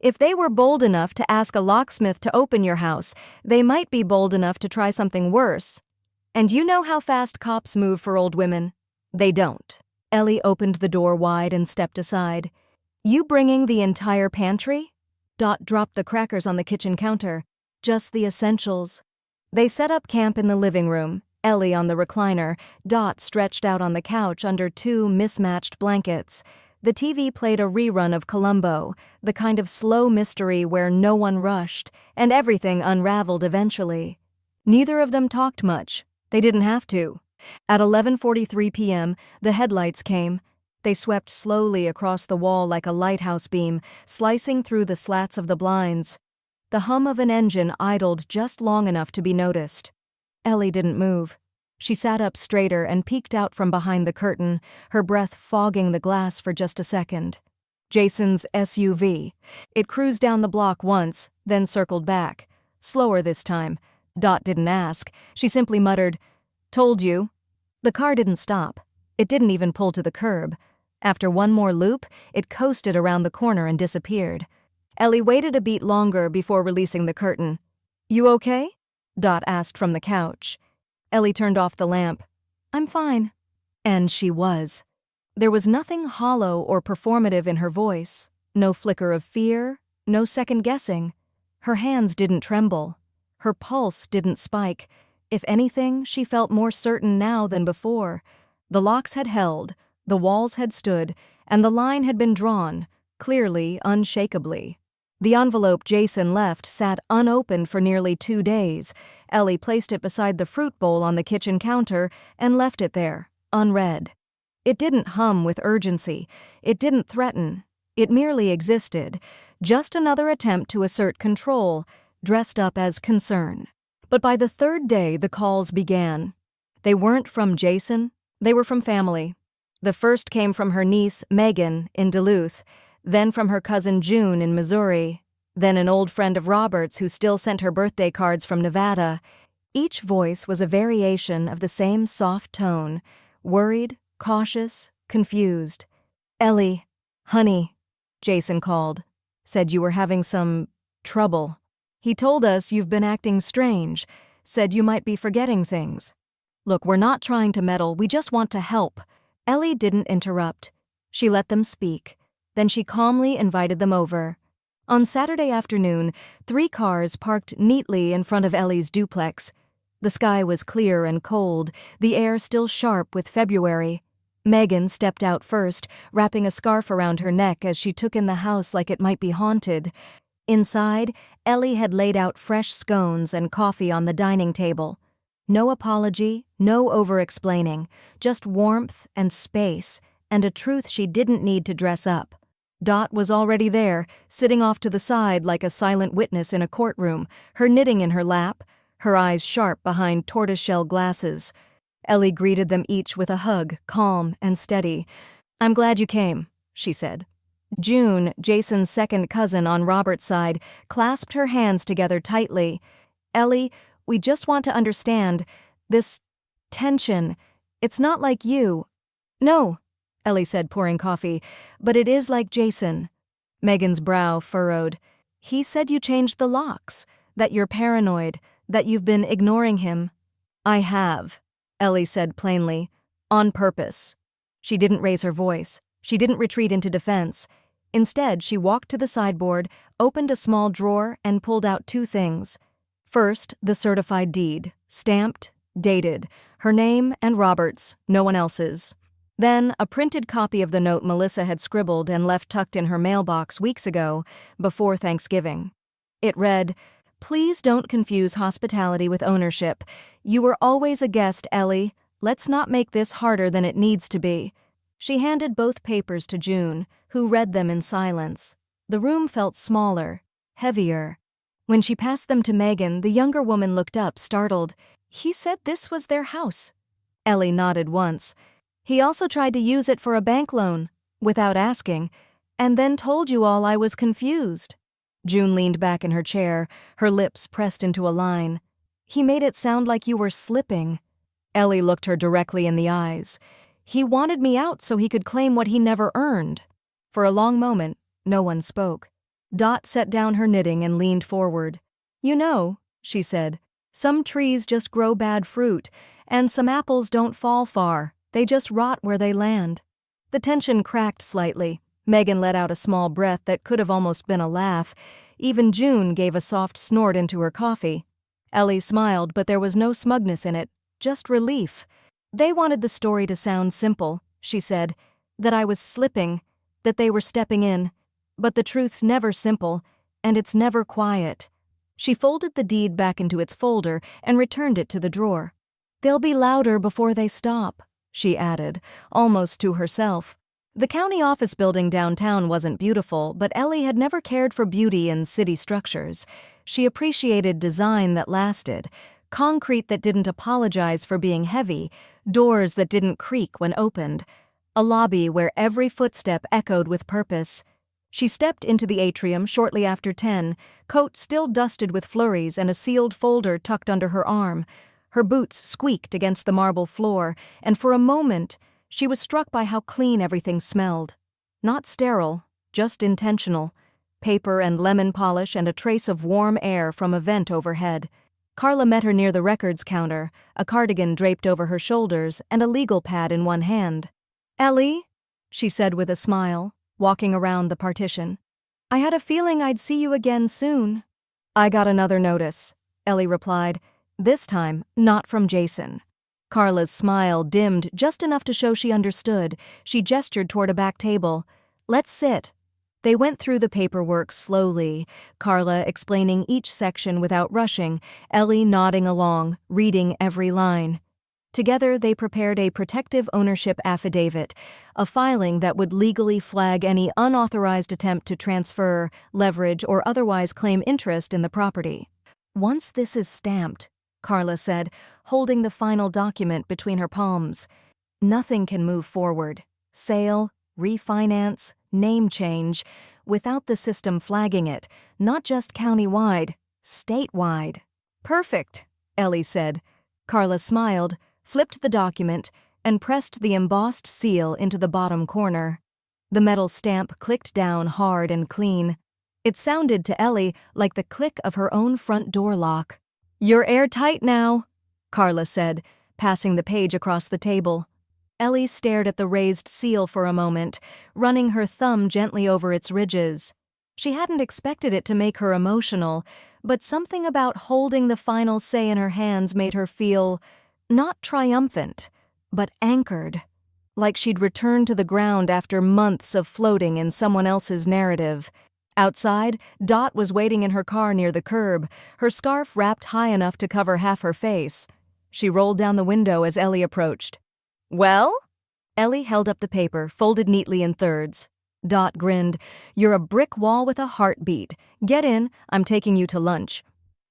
"If they were bold enough to ask a locksmith to open your house, they might be bold enough to try something worse. And you know how fast cops move for old women? They don't." Ellie opened the door wide and stepped aside. "You bringing the entire pantry?" Dot dropped the crackers on the kitchen counter. "Just the essentials." They set up camp in the living room, Ellie on the recliner, Dot stretched out on the couch under two mismatched blankets. The TV played a rerun of Columbo, the kind of slow mystery where no one rushed, and everything unraveled eventually. Neither of them talked much. They didn't have to. At 11:43 p.m., the headlights came. They swept slowly across the wall like a lighthouse beam, slicing through the slats of the blinds. The hum of an engine idled just long enough to be noticed. Ellie didn't move. She sat up straighter and peeked out from behind the curtain, her breath fogging the glass for just a second. Jason's SUV. It cruised down the block once, then circled back. Slower this time. Dot didn't ask. She simply muttered, "Told you." The car didn't stop. It didn't even pull to the curb. After one more loop, it coasted around the corner and disappeared. Ellie waited a beat longer before releasing the curtain. "You okay?" Dot asked from the couch. Ellie turned off the lamp. "I'm fine." And she was. There was nothing hollow or performative in her voice, no flicker of fear, no second-guessing. Her hands didn't tremble. Her pulse didn't spike. If anything, she felt more certain now than before. The locks had held, the walls had stood, and the line had been drawn, clearly, unshakably. The envelope Jason left sat unopened for nearly 2 days. Ellie placed it beside the fruit bowl on the kitchen counter and left it there, unread. It didn't hum with urgency. It didn't threaten. It merely existed, just another attempt to assert control, dressed up as concern. But by the 3rd day, the calls began. They weren't from Jason. They were from family. The first came from her niece, Megan, in Duluth, then from her cousin June in Missouri, then an old friend of Robert's who still sent her birthday cards from Nevada. Each voice was a variation of the same soft tone, worried, cautious, confused. "Ellie, honey," Jason called. "Said you were having some trouble. He told us you've been acting strange, said you might be forgetting things. Look, we're not trying to meddle, we just want to help." Ellie didn't interrupt. She let them speak. Then she calmly invited them over. On Saturday afternoon, 3 cars parked neatly in front of Ellie's duplex. The sky was clear and cold, the air still sharp with February. Megan stepped out first, wrapping a scarf around her neck as she took in the house like it might be haunted. Inside, Ellie had laid out fresh scones and coffee on the dining table. No apology, no over-explaining, just warmth and space, and a truth she didn't need to dress up. Dot was already there, sitting off to the side like a silent witness in a courtroom, her knitting in her lap, her eyes sharp behind tortoiseshell glasses. Ellie greeted them each with a hug, calm and steady. "I'm glad you came," she said. June, Jason's second cousin on Robert's side, clasped her hands together tightly. "Ellie, we just want to understand this tension. It's not like you." "No," Ellie said, pouring coffee, "but it is like Jason." Megan's brow furrowed. "He said you changed the locks, that you're paranoid, that you've been ignoring him." "I have," Ellie said plainly, "on purpose." She didn't raise her voice. She didn't retreat into defense. Instead, she walked to the sideboard, opened a small drawer, and pulled out 2 things. First, the certified deed, stamped, dated, her name and Robert's, no one else's. Then, a printed copy of the note Melissa had scribbled and left tucked in her mailbox weeks ago, before Thanksgiving. It read, "Please don't confuse hospitality with ownership. You were always a guest, Ellie. Let's not make this harder than it needs to be." She handed both papers to June, who read them in silence. The room felt smaller, heavier. When she passed them to Megan, the younger woman looked up, startled. "He said this was their house." Ellie nodded once. "He also tried to use it for a bank loan, without asking, and then told you all I was confused." June leaned back in her chair, her lips pressed into a line. "He made it sound like you were slipping." Ellie looked her directly in the eyes. "He wanted me out so he could claim what he never earned." For a long moment, no one spoke. Dot set down her knitting and leaned forward. "You know," she said, "some trees just grow bad fruit, and some apples don't fall far. They just rot where they land." The tension cracked slightly. Megan let out a small breath that could have almost been a laugh. Even June gave a soft snort into her coffee. Ellie smiled, but there was no smugness in it, just relief. "They wanted the story to sound simple," she said, "that I was slipping, that they were stepping in. But the truth's never simple, and it's never quiet." She folded the deed back into its folder and returned it to the drawer. "They'll be louder before they stop," she added, almost to herself. The county office building downtown wasn't beautiful, but Ellie had never cared for beauty in city structures. She appreciated design that lasted, concrete that didn't apologize for being heavy, doors that didn't creak when opened, a lobby where every footstep echoed with purpose. She stepped into the atrium shortly after 10, coat still dusted with flurries and a sealed folder tucked under her arm. Her boots squeaked against the marble floor, and for a moment she was struck by how clean everything smelled. Not sterile, just intentional. Paper and lemon polish and a trace of warm air from a vent overhead. Carla met her near the records counter, a cardigan draped over her shoulders and a legal pad in one hand. "Ellie," she said with a smile, walking around the partition. "I had a feeling I'd see you again soon." "I got another notice," Ellie replied, this time not from Jason. Carla's smile dimmed just enough to show she understood. She gestured toward a back table. "Let's sit." They went through the paperwork slowly, Carla explaining each section without rushing, Ellie nodding along, reading every line. Together they prepared a protective ownership affidavit, a filing that would legally flag any unauthorized attempt to transfer, leverage, or otherwise claim interest in the property. "Once this is stamped," Carla said, holding the final document between her palms, "nothing can move forward. Sale, refinance, name change, without the system flagging it, not just county-wide, statewide." "Perfect," Ellie said. Carla smiled, flipped the document, and pressed the embossed seal into the bottom corner. The metal stamp clicked down hard and clean. It sounded to Ellie like the click of her own front door lock. "You're airtight now," Carla said, passing the page across the table. Ellie stared at the raised seal for a moment, running her thumb gently over its ridges. She hadn't expected it to make her emotional, but something about holding the final say in her hands made her feel not triumphant, but anchored, like she'd returned to the ground after months of floating in someone else's narrative. Outside, Dot was waiting in her car near the curb, her scarf wrapped high enough to cover half her face. She rolled down the window as Ellie approached. "Well?" Ellie held up the paper, folded neatly in thirds. Dot grinned. "You're a brick wall with a heartbeat. Get in, I'm taking you to lunch."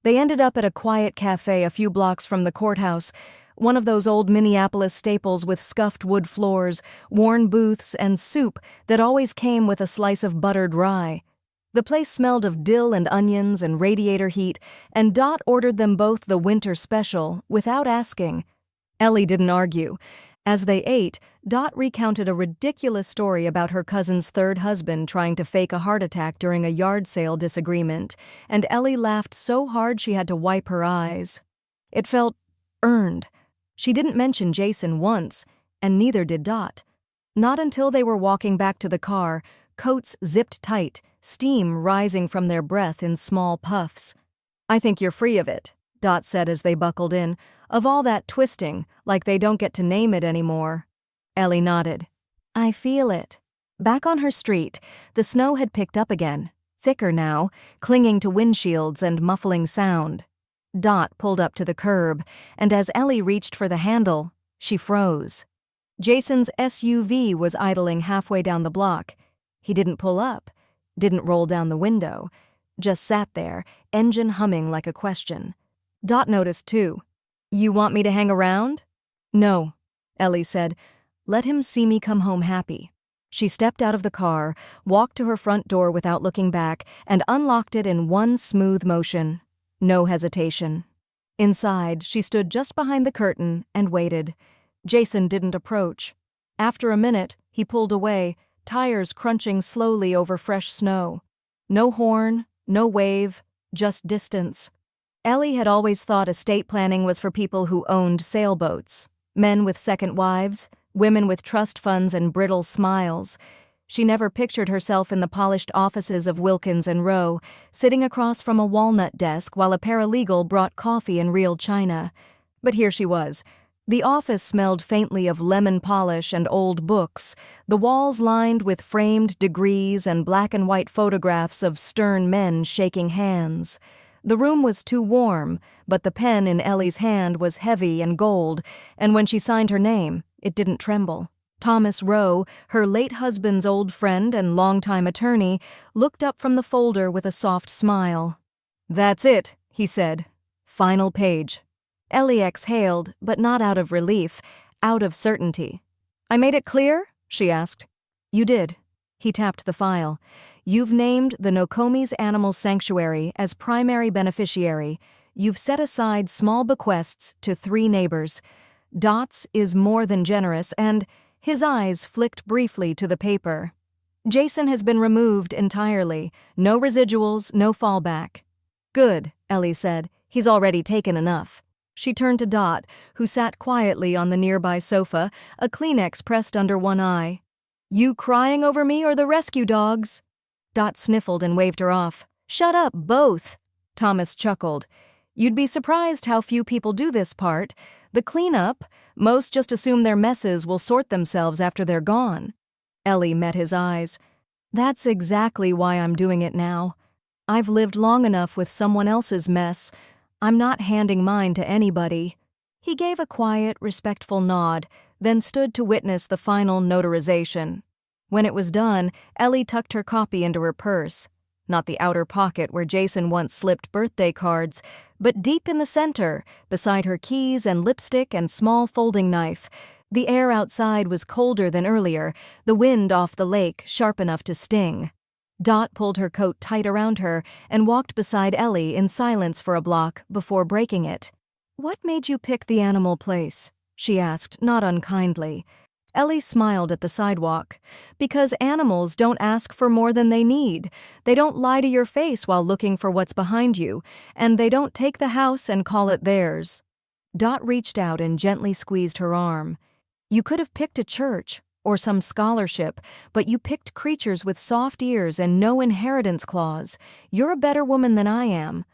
They ended up at a quiet cafe a few blocks from the courthouse, one of those old Minneapolis staples with scuffed wood floors, worn booths, and soup that always came with a slice of buttered rye. The place smelled of dill and onions and radiator heat, and Dot ordered them both the winter special without asking. Ellie didn't argue. As they ate, Dot recounted a ridiculous story about her cousin's third husband trying to fake a heart attack during a yard sale disagreement, and Ellie laughed so hard she had to wipe her eyes. It felt earned. She didn't mention Jason once, and neither did Dot. Not until they were walking back to the car, coats zipped tight, steam rising from their breath in small puffs. "I think you're free of it," Dot said as they buckled in, "of all that twisting, like they don't get to name it anymore." Ellie nodded. "I feel it." Back on her street, the snow had picked up again, thicker now, clinging to windshields and muffling sound. Dot pulled up to the curb, and as Ellie reached for the handle, she froze. Jason's SUV was idling halfway down the block. He didn't pull up, didn't roll down the window, just sat there, engine humming like a question. Dot noticed too. "You want me to hang around?" "No," Ellie said. "Let him see me come home happy." She stepped out of the car, walked to her front door without looking back, and unlocked it in one smooth motion. No hesitation. Inside, she stood just behind the curtain and waited. Jason didn't approach. After a minute, he pulled away, tires crunching slowly over fresh snow. No horn, no wave, just distance. Ellie had always thought estate planning was for people who owned sailboats, men with second wives, women with trust funds and brittle smiles. She never pictured herself in the polished offices of Wilkins and Rowe, sitting across from a walnut desk while a paralegal brought coffee in real china. But here she was. The office smelled faintly of lemon polish and old books, the walls lined with framed degrees and black and white photographs of stern men shaking hands. The room was too warm, but the pen in Ellie's hand was heavy and gold, and when she signed her name, it didn't tremble. Thomas Rowe, her late husband's old friend and longtime attorney, looked up from the folder with a soft smile. "That's it," he said. "Final page." Ellie exhaled, but not out of relief, out of certainty. "I made it clear?" she asked. "You did." He tapped the file. You've named the Nokomi's Animal Sanctuary as primary beneficiary. You've set aside small bequests to 3 neighbors. Dot's is more than generous, and his eyes flicked briefly to the paper. Jason has been removed entirely. No residuals, no fallback. Good, Ellie said. He's already taken enough. She turned to Dot, who sat quietly on the nearby sofa, a Kleenex pressed under one eye. You crying over me or the rescue dogs? Dot sniffled and waved her off. Shut up, both. Thomas chuckled. You'd be surprised how few people do this part. The cleanup, most just assume their messes will sort themselves after they're gone. Ellie met his eyes. That's exactly why I'm doing it now. I've lived long enough with someone else's mess. I'm not handing mine to anybody. He gave a quiet, respectful nod, then stood to witness the final notarization. When it was done, Ellie tucked her copy into her purse. Not the outer pocket where Jason once slipped birthday cards, but deep in the center, beside her keys and lipstick and small folding knife. The air outside was colder than earlier, the wind off the lake sharp enough to sting. Dot pulled her coat tight around her and walked beside Ellie in silence for a block before breaking it. What made you pick the animal place? She asked, not unkindly. Ellie smiled at the sidewalk. Because animals don't ask for more than they need. They don't lie to your face while looking for what's behind you, and they don't take the house and call it theirs. Dot reached out and gently squeezed her arm. You could have picked a church or some scholarship, but you picked creatures with soft ears and no inheritance clause. You're a better woman than I am.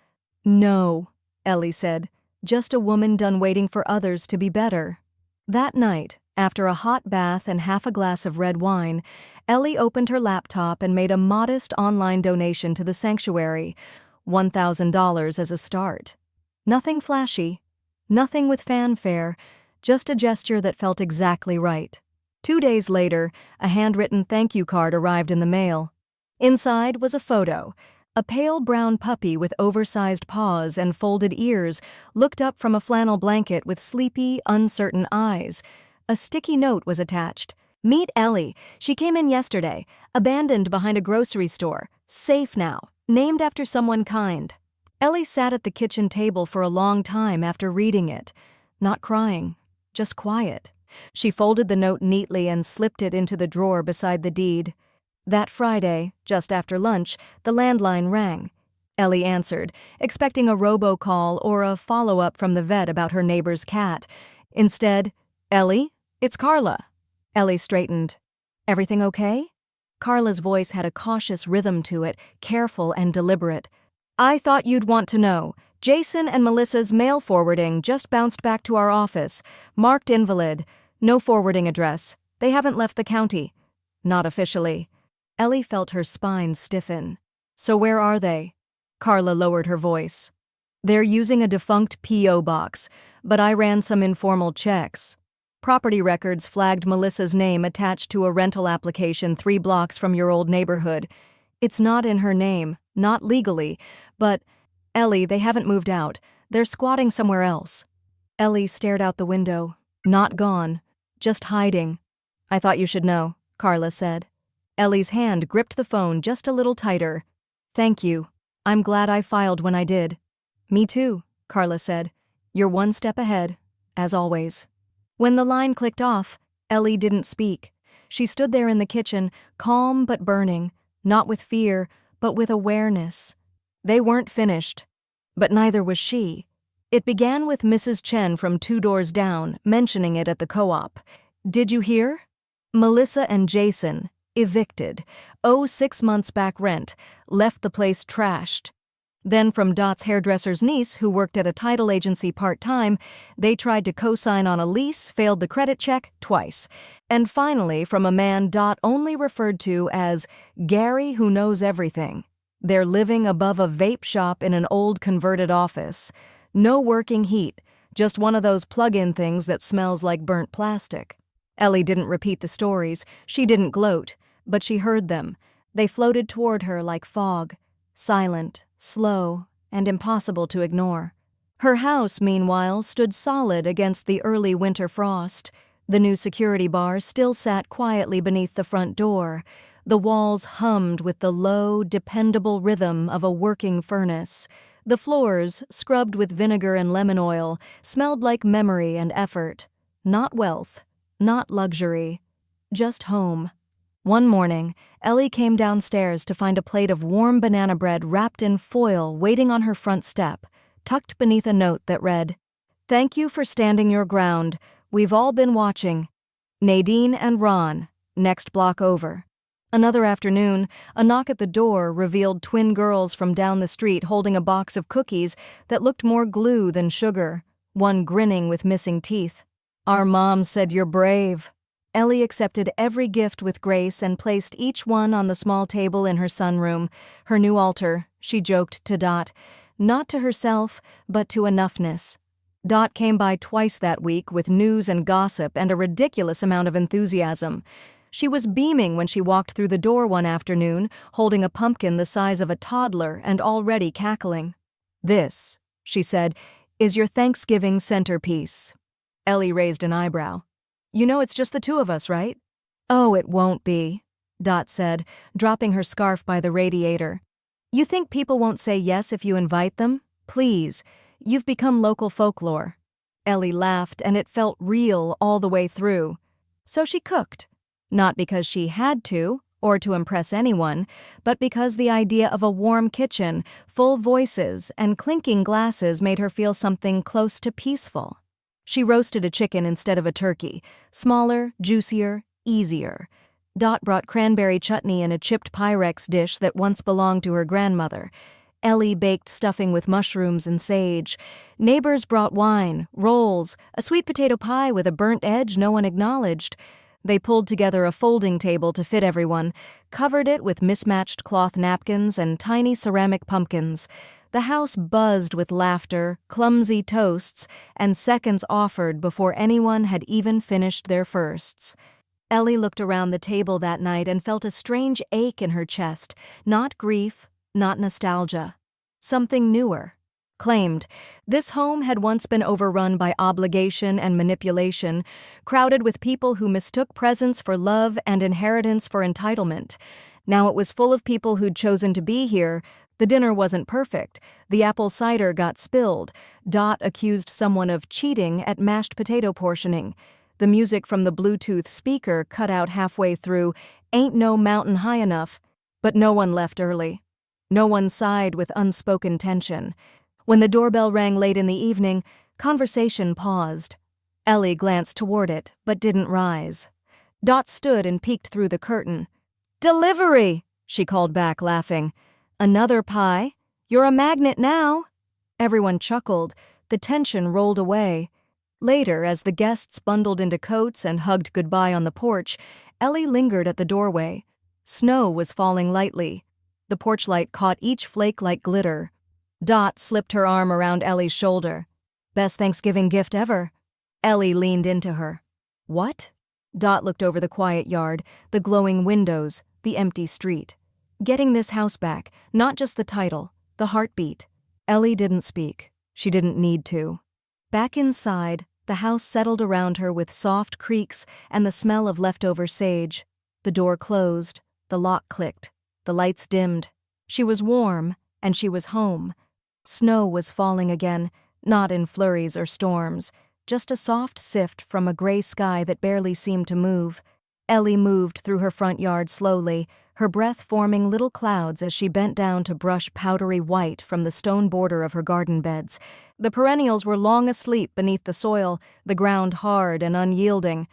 No, Ellie said, just a woman done waiting for others to be better. That night, after a hot bath and half a glass of red wine, Ellie opened her laptop and made a modest online donation to the sanctuary, $1,000 as a start. Nothing flashy, nothing with fanfare, just a gesture that felt exactly right. 2 days later, a handwritten thank you card arrived in the mail. Inside was a photo. A pale brown puppy with oversized paws and folded ears looked up from a flannel blanket with sleepy, uncertain eyes. A sticky note was attached. Meet Ellie. She came in yesterday, abandoned behind a grocery store. Safe now. Named after someone kind. Ellie sat at the kitchen table for a long time after reading it. Not crying, just quiet. She folded the note neatly and slipped it into the drawer beside the deed. That Friday, just after lunch, the landline rang. Ellie answered, expecting a robocall or a follow-up from the vet about her neighbor's cat. Instead, Ellie, it's Carla. Ellie straightened. Everything okay? Carla's voice had a cautious rhythm to it, careful and deliberate. I thought you'd want to know. Jason and Melissa's mail forwarding just bounced back to our office. Marked invalid. No forwarding address. They haven't left the county. Not officially. Ellie felt her spine stiffen. So where are they? Carla lowered her voice. They're using a defunct P.O. box, but I ran some informal checks. Property records flagged Melissa's name attached to a rental application 3 blocks from your old neighborhood. It's not in her name, not legally, but, Ellie, they haven't moved out. They're squatting somewhere else. Ellie stared out the window. Not gone. Just hiding. I thought you should know, Carla said. Ellie's hand gripped the phone just a little tighter. Thank you. I'm glad I filed when I did. Me too, Carla said. You're one step ahead, as always. When the line clicked off, Ellie didn't speak. She stood there in the kitchen, calm but burning, not with fear, but with awareness. They weren't finished, but neither was she. It began with Mrs. Chen from 2 doors down, mentioning it at the co-op. Did you hear? Melissa and Jason, evicted, owe 6 months back rent, left the place trashed. Then from Dot's hairdresser's niece, who worked at a title agency part-time, they tried to co-sign on a lease, failed the credit check twice. And finally, from a man Dot only referred to as Gary who knows everything. They're living above a vape shop in an old converted office. No working heat, just one of those plug-in things that smells like burnt plastic. Ellie didn't repeat the stories, she didn't gloat, but she heard them. They floated toward her like fog, silent, slow, and impossible to ignore. Her house, meanwhile, stood solid against the early winter frost. The new security bar still sat quietly beneath the front door. The walls hummed with the low, dependable rhythm of a working furnace. The floors, scrubbed with vinegar and lemon oil, smelled like memory and effort. Not wealth, not luxury, just home. One morning, Ellie came downstairs to find a plate of warm banana bread wrapped in foil waiting on her front step, tucked beneath a note that read, "Thank you for standing your ground. We've all been watching. Nadine and Ron, next block over." Another afternoon, a knock at the door revealed twin girls from down the street holding a box of cookies that looked more glue than sugar, one grinning with missing teeth. "Our mom said you're brave." Ellie accepted every gift with grace and placed each one on the small table in her sunroom, her new altar, she joked to Dot, not to herself, but to enoughness. Dot came by twice that week with news and gossip and a ridiculous amount of enthusiasm. She was beaming when she walked through the door one afternoon, holding a pumpkin the size of a toddler and already cackling. "This," she said, "is your Thanksgiving centerpiece." Ellie raised an eyebrow. "You know it's just the two of us, right?" "Oh, it won't be," Dot said, dropping her scarf by the radiator. "You think people won't say yes if you invite them? Please, you've become local folklore." Ellie laughed, and it felt real all the way through. So she cooked. Not because she had to, or to impress anyone, but because the idea of a warm kitchen, full voices, and clinking glasses made her feel something close to peaceful. She roasted a chicken instead of a turkey, smaller, juicier, easier. Dot brought cranberry chutney in a chipped Pyrex dish that once belonged to her grandmother. Ellie baked stuffing with mushrooms and sage. Neighbors brought wine, rolls, a sweet potato pie with a burnt edge no one acknowledged. They pulled together a folding table to fit everyone, covered it with mismatched cloth napkins and tiny ceramic pumpkins. The house buzzed with laughter, clumsy toasts, and seconds offered before anyone had even finished their firsts. Ellie looked around the table that night and felt a strange ache in her chest, not grief, not nostalgia. Something newer. Claimed, this home had once been overrun by obligation and manipulation, crowded with people who mistook presents for love and inheritance for entitlement. Now it was full of people who'd chosen to be here. The dinner wasn't perfect. The apple cider got spilled. Dot accused someone of cheating at mashed potato portioning. The music from the Bluetooth speaker cut out halfway through, "Ain't no mountain high enough." But no one left early. No one sighed with unspoken tension. When the doorbell rang late in the evening, conversation paused. Ellie glanced toward it, but didn't rise. Dot stood and peeked through the curtain. "Delivery!" she called back, laughing. "Another pie? You're a magnet now." Everyone chuckled. The tension rolled away. Later, as the guests bundled into coats and hugged goodbye on the porch, Ellie lingered at the doorway. Snow was falling lightly. The porch light caught each flake like glitter. Dot slipped her arm around Ellie's shoulder. "Best Thanksgiving gift ever." Ellie leaned into her. "What?" Dot looked over the quiet yard, the glowing windows, the empty street. "Getting this house back, not just the title, the heartbeat." Ellie didn't speak. She didn't need to. Back inside, the house settled around her with soft creaks and the smell of leftover sage. The door closed, the lock clicked, the lights dimmed. She was warm, and she was home. Snow was falling again, not in flurries or storms, just a soft sift from a gray sky that barely seemed to move. Ellie moved through her front yard slowly, her breath forming little clouds as she bent down to brush powdery white from the stone border of her garden beds. The perennials were long asleep beneath the soil, the ground hard and unyielding,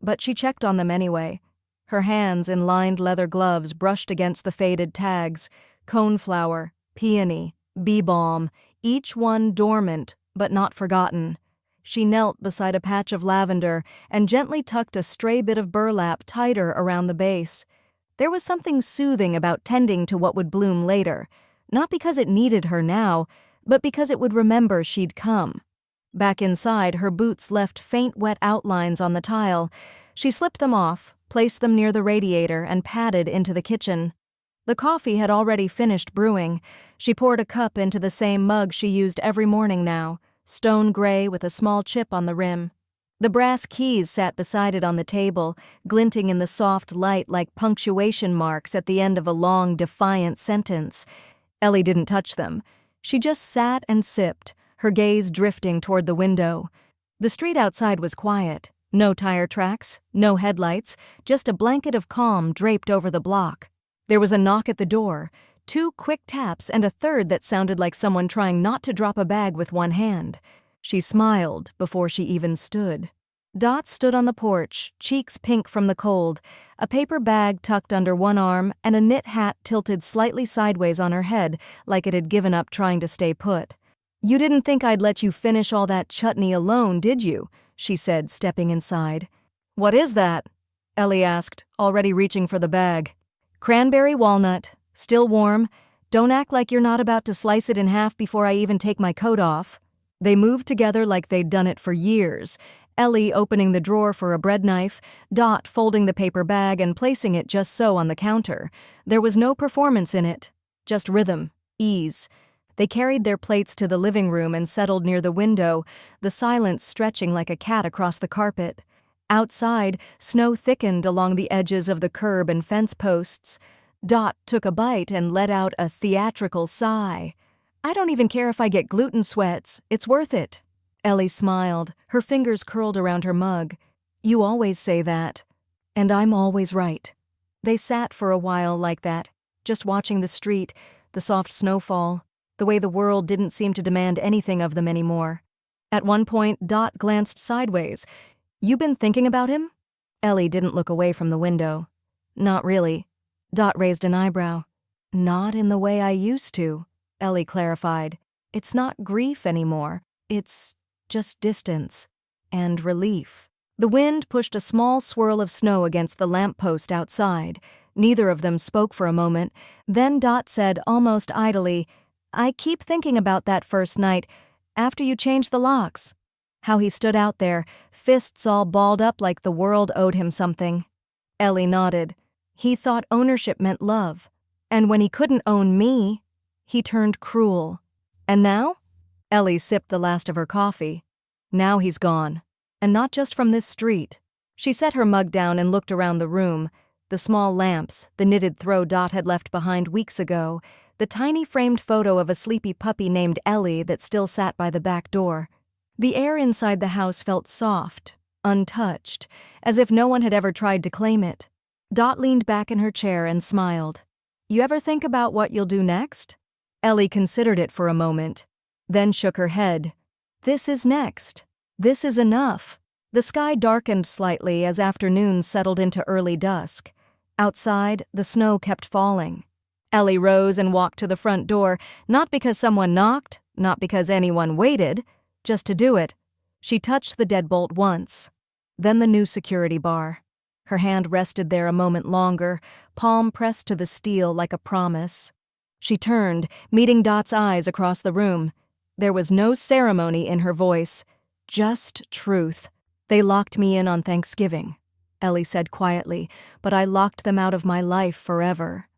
but she checked on them anyway. Her hands in lined leather gloves brushed against the faded tags, coneflower, peony, bee balm, each one dormant but not forgotten. She knelt beside a patch of lavender and gently tucked a stray bit of burlap tighter around the base. There was something soothing about tending to what would bloom later, not because it needed her now, but because it would remember she'd come. Back inside, her boots left faint wet outlines on the tile. She slipped them off, placed them near the radiator, and padded into the kitchen. The coffee had already finished brewing. She poured a cup into the same mug she used every morning now, stone gray with a small chip on the rim. The brass keys sat beside it on the table, glinting in the soft light like punctuation marks at the end of a long, defiant sentence. Ellie didn't touch them. She just sat and sipped, her gaze drifting toward the window. The street outside was quiet. No tire tracks, no headlights, just a blanket of calm draped over the block. There was a knock at the door, 2 quick taps and a third that sounded like someone trying not to drop a bag with one hand. She smiled before she even stood. Dot stood on the porch, cheeks pink from the cold, a paper bag tucked under one arm and a knit hat tilted slightly sideways on her head like it had given up trying to stay put. "You didn't think I'd let you finish all that chutney alone, did you?" she said, stepping inside. "What is that?" Ellie asked, already reaching for the bag. "Cranberry walnut, still warm. Don't act like you're not about to slice it in half before I even take my coat off." They moved together like they'd done it for years, Ellie opening the drawer for a bread knife, Dot folding the paper bag and placing it just so on the counter. There was no performance in it, just rhythm, ease. They carried their plates to the living room and settled near the window, the silence stretching like a cat across the carpet. Outside, snow thickened along the edges of the curb and fence posts. Dot took a bite and let out a theatrical sigh. "I don't even care if I get gluten sweats. It's worth it." Ellie smiled, her fingers curled around her mug. "You always say that. And I'm always right." They sat for a while like that, just watching the street, the soft snowfall, the way the world didn't seem to demand anything of them anymore. At one point, Dot glanced sideways. "You been thinking about him?" Ellie didn't look away from the window. "Not really." Dot raised an eyebrow. "Not in the way I used to," Ellie clarified. "It's not grief anymore. It's just distance and relief." The wind pushed a small swirl of snow against the lamppost outside. Neither of them spoke for a moment. Then Dot said almost idly, "I keep thinking about that first night, after you changed the locks. How he stood out there, fists all balled up like the world owed him something." Ellie nodded. "He thought ownership meant love. And when he couldn't own me, he turned cruel. And now?" Ellie sipped the last of her coffee. "Now he's gone. And not just from this street." She set her mug down and looked around the room. The small lamps, the knitted throw Dot had left behind weeks ago, the tiny framed photo of a sleepy puppy named Ellie that still sat by the back door. The air inside the house felt soft, untouched, as if no one had ever tried to claim it. Dot leaned back in her chair and smiled. "You ever think about what you'll do next?" Ellie considered it for a moment, then shook her head. "This is next. This is enough." The sky darkened slightly as afternoon settled into early dusk. Outside, the snow kept falling. Ellie rose and walked to the front door, not because someone knocked, not because anyone waited, just to do it. She touched the deadbolt once, then the new security bar. Her hand rested there a moment longer, palm pressed to the steel like a promise. She turned, meeting Dot's eyes across the room. There was no ceremony in her voice, just truth. "They locked me in on Thanksgiving," Ellie said quietly, "but I locked them out of my life forever."